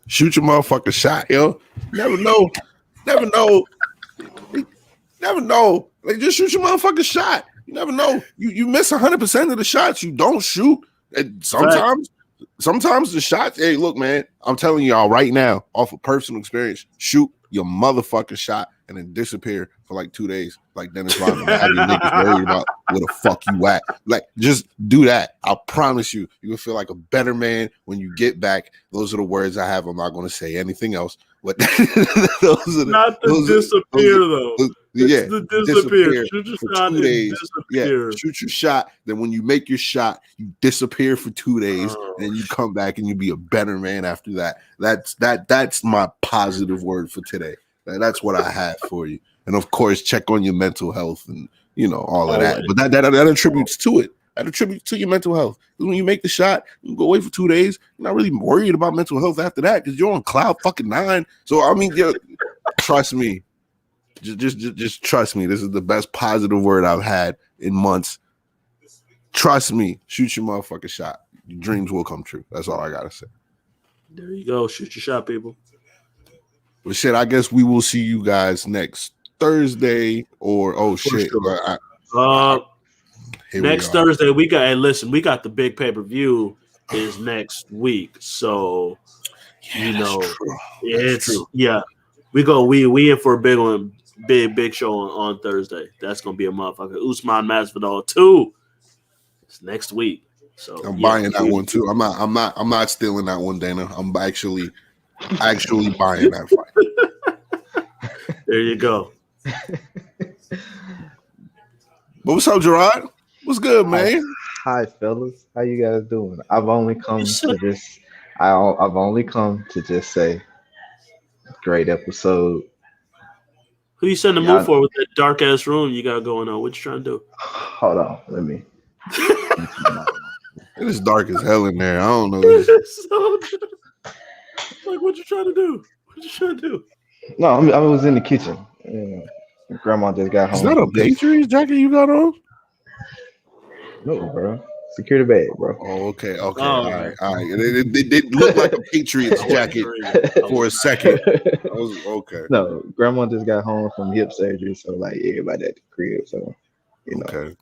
shoot your motherfucking shot, yo. Never know. Like, just shoot your motherfucking shot. You never know. You miss 100% of the shots you don't shoot. And sometimes the shots, hey, look, man, I'm telling y'all right now, off of personal experience, shoot your motherfucking shot and then disappear for like 2 days, like Dennis Rodman. Have your niggas worried about where the fuck you at. Like, just do that. I promise you, you will feel like a better man when you get back. Those are the words I have. I'm not going to say anything else. But disappear, though. It's the disappear. Shoot your shot and disappear. Shoot your shot. Then when you make your shot, you disappear for 2 days, and you come back and you be a better man after that. That's my positive word for today. That's what I have for you. And of course, check on your mental health and all of that. But that attributes to it. That attributes to your mental health. When you make the shot, you go away for 2 days. You're not really worried about mental health after that because you're on cloud fucking 9. So I mean, trust me. Just trust me. This is the best positive word I've had in months. Trust me. Shoot your motherfucking shot. Your dreams will come true. That's all I gotta say. There you go. Shoot your shot, people. But shit, I guess we will see you guys next Thursday or next Thursday we got. Hey, listen, we got the big pay-per-view is next week, so it's true. Yeah. We in for a big one, big show on Thursday. That's gonna be a motherfucker. Usman Masvidal 2. It's next week. So I'm buying that one too. I'm not stealing that one, Dana. I'm actually buying that fight. There you go. But what's up, Gerard? What's good, man? Hi, fellas. How you guys doing? I've only come to just say, great episode. Who you setting the Y'all- mood for with that dark ass room you got going on? What you trying to do? Hold on, let me. It is dark as hell in there. I don't know. So, like, what you trying to do? What you trying to do? No, I was in the kitchen. Yeah. Grandma just got home. Is that a Patriots jacket you got on? No, bro. Secure the bag, bro. Oh, okay. Oh, All right. It looked like a Patriots jacket for a second. I was okay. No, grandma just got home from hip surgery, so like everybody at the crib, so you know.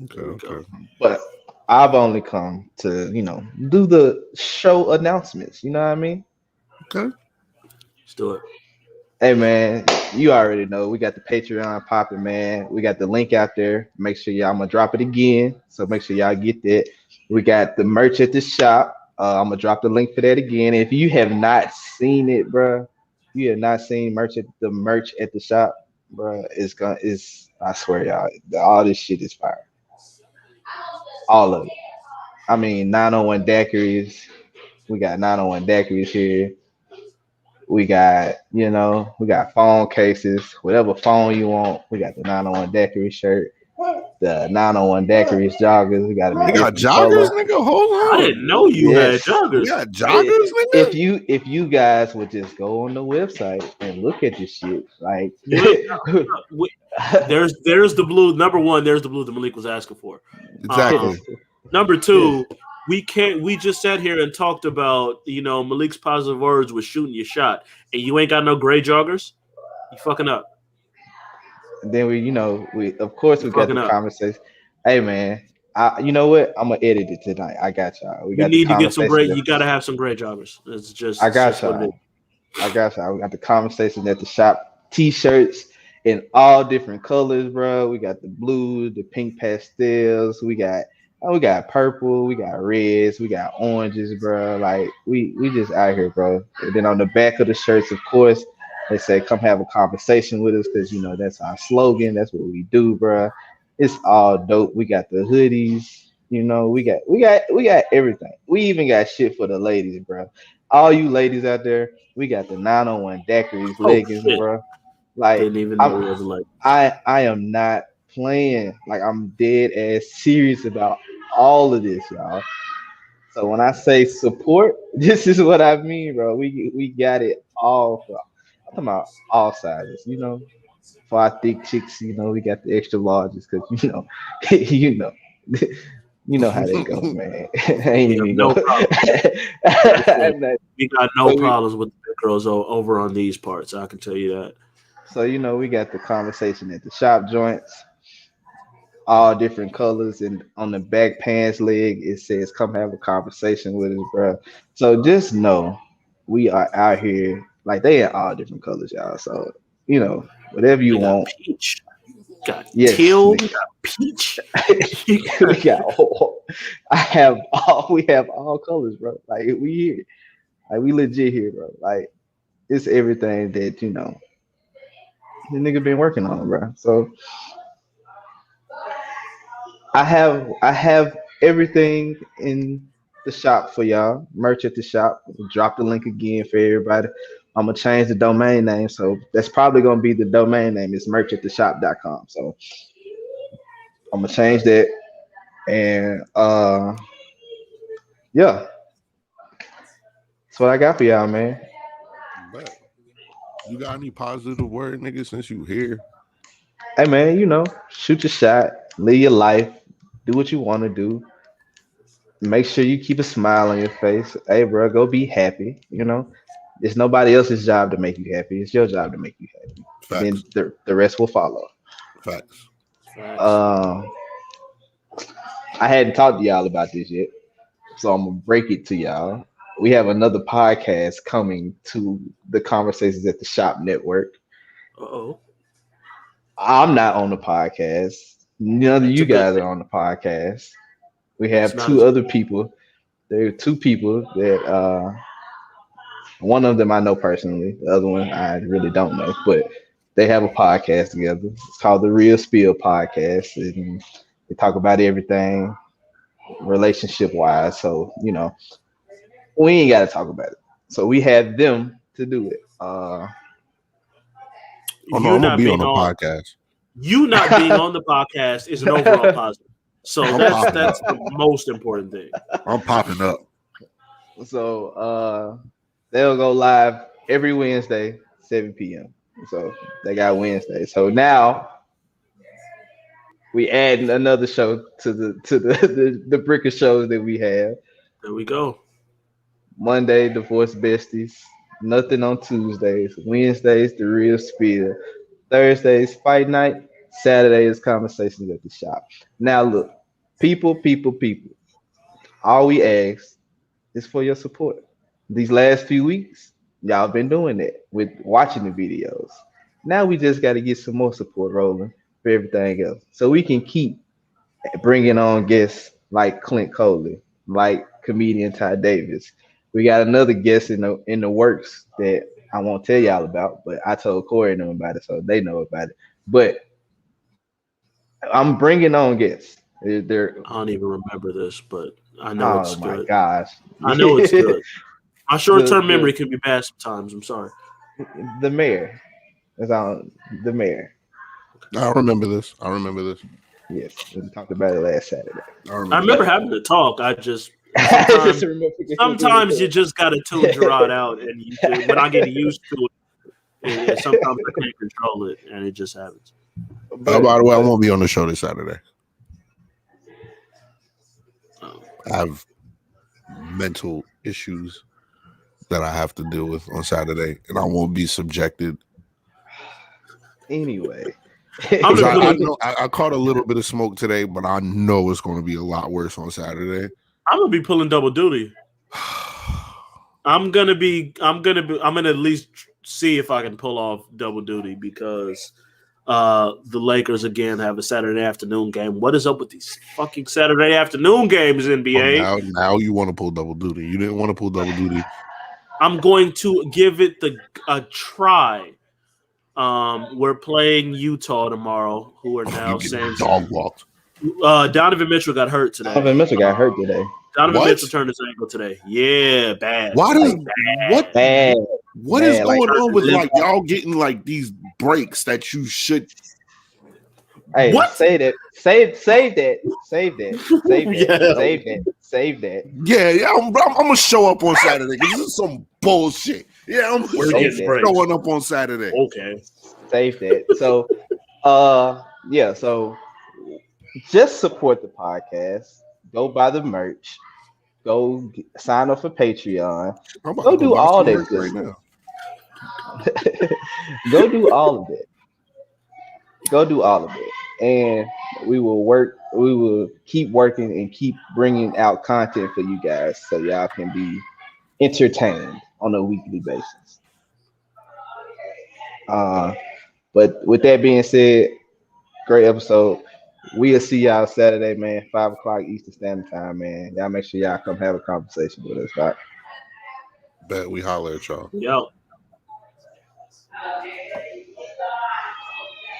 Okay. But I've only come to, do the show announcements. You know what I mean? Okay. Let's do it. Hey man, you already know we got the Patreon popping, man. We got the link out there. Make sure y'all, I'm gonna drop it again. So make sure y'all get that. We got the merch at the shop. I'm gonna drop the link for that again. If you have not seen it, bro, you have not seen the merch at the shop, bro. I swear y'all, all this shit is fire. All of it. I mean, 901 daiquiris. We got 901 daiquiris here. We got, we got phone cases, whatever phone you want. We got the 901 daiquiri shirt, the 901 daiquiris joggers. We got them in They got different colors. joggers, nigga. Hold on. I didn't know you Yes. had joggers. We got joggers, nigga. If you guys would just go on the website and look at this shit, like There's the blue. Number one, there's the blue that Malik was asking for. Exactly. Number two, we just sat here and talked about, Malik's positive words with shooting your shot, and you ain't got no gray joggers. You fucking up. And then we of course we got the up. conversation. Hey man, you know what? I'm gonna edit it tonight. I got y'all. We need to get some gray. You gotta have some gray joggers. It's just. I got y'all. I got y'all. We got the conversation at the shop. T-shirts in all different colors, bro. We got the blue, the pink pastels. We got purple. We got reds. We got oranges, bro. Like we just out here, bro. And then on the back of the shirts, of course, they say come have a conversation with us because that's our slogan. That's what we do, bro. It's all dope. We got the hoodies. We got everything. We even got shit for the ladies, bro. All you ladies out there, we got the 901 daiquiris leggings, bro. Like didn't even know it was like. I am not playing. Like I'm dead ass serious about all of this, y'all. So when I say support, this is what I mean, bro. We got it all. I'm talking about all sizes, For our thick chicks, we got the extra larges because you know how they go, man. Ain't even no go. We got no problems with the girls over on these parts. I can tell you that. So we got the conversation at the shop joints, all different colors, and on the back pants leg it says "Come have a conversation with us, bro." So just know we are out here like they in all different colors, y'all. So whatever you want. Peach. Got yes, teal. We got peach. we got. We have all colors, bro. Like we here, like we legit here, bro. Like it's everything that the nigga been working on, bro. So I have everything in the shop for y'all. Merch at the shop. Drop the link again for everybody. I'm gonna change the domain name, so that's probably gonna be the domain name. It's merchattheshop.com. So I'm gonna change that, and yeah, that's what I got for y'all, man. But you got any positive word, nigga, since you here? Hey man, shoot your shot, live your life, do what you want to do. Make sure you keep a smile on your face. Hey, bro, go be happy. It's nobody else's job to make you happy. It's your job to make you happy. Facts. Then the rest will follow. Facts. I hadn't talked to y'all about this yet, so I'm gonna break it to y'all. We have another podcast coming to the Conversations at the Shop Network. Uh-oh. I'm not on the podcast. None of you guys are on the podcast. We have two other people. There are two people that one of them I know personally. The other one I really don't know, but they have a podcast together. It's called the Real Spill Podcast, and they talk about everything relationship wise. So we ain't got to talk about it. So we have them to do it. Oh no, I'm gonna be on the podcast. You not being on the podcast is an overall positive. So that's the most important thing. I'm popping up. So they'll go live every Wednesday, 7 p.m. So they got Wednesday. So now we add another show to the brick of shows that we have. There we go. Monday, Divorce Besties. Nothing on Tuesdays. Wednesdays, The Real Spiel. Thursdays, Fight Night. Saturday is Conversations at the Shop. Now look, people. All we ask is for your support. These last few weeks, y'all been doing that with watching the videos. Now we just got to get some more support rolling for everything else, so we can keep bringing on guests like Clint Coley, like comedian Ty Davis. We got another guest in the works that I won't tell y'all about, but I told Corey and them about it, so they know about it. But I'm bringing on guests. I don't even remember this, but I know it's good. Oh my gosh, I know it's good. My short-term memory can be bad sometimes. I'm sorry. The mayor is on. The mayor. I remember this. Yes, we talked about it last Saturday. I remember having to talk. I just sometimes you just gotta tune Gerard out, and when I get used to it, sometimes I can't control it, and it just happens. By the way, I won't be on the show this Saturday. I have mental issues that I have to deal with on Saturday, and I won't be subjected. Anyway, I caught a little bit of smoke today, but I know it's going to be a lot worse on Saturday. I'm gonna be pulling double duty. I'm gonna at least see if I can pull off double duty because the Lakers again have a Saturday afternoon game. What is up with these fucking Saturday afternoon games, NBA? Oh, now you want to pull double duty. You didn't want to pull double duty. I'm going to give it a try. We're playing Utah tomorrow, who are now saying dog walked. Donovan Mitchell got hurt today. Donovan Mitchell got hurt today. Donovan Mitchell turned his ankle today. Yeah, bad. What is going on with y'all getting these breaks that you should? Hey, what? Say that. Save that. Save that. Yeah. I'm gonna show up on Saturday because this is some bullshit. Yeah, I'm showing up on Saturday. Okay. Save that. So, so just support the podcast. Go buy the merch. Go sign up for Patreon. Go do all that good stuff. Go do all of it. And we will keep working and keep bringing out content for you guys so y'all can be entertained on a weekly basis. But with that being said, great episode. We'll see y'all Saturday, man, 5 o'clock Eastern Standard Time, man. Y'all make sure y'all come have a conversation with us, right? Bet we holler at y'all. Yo.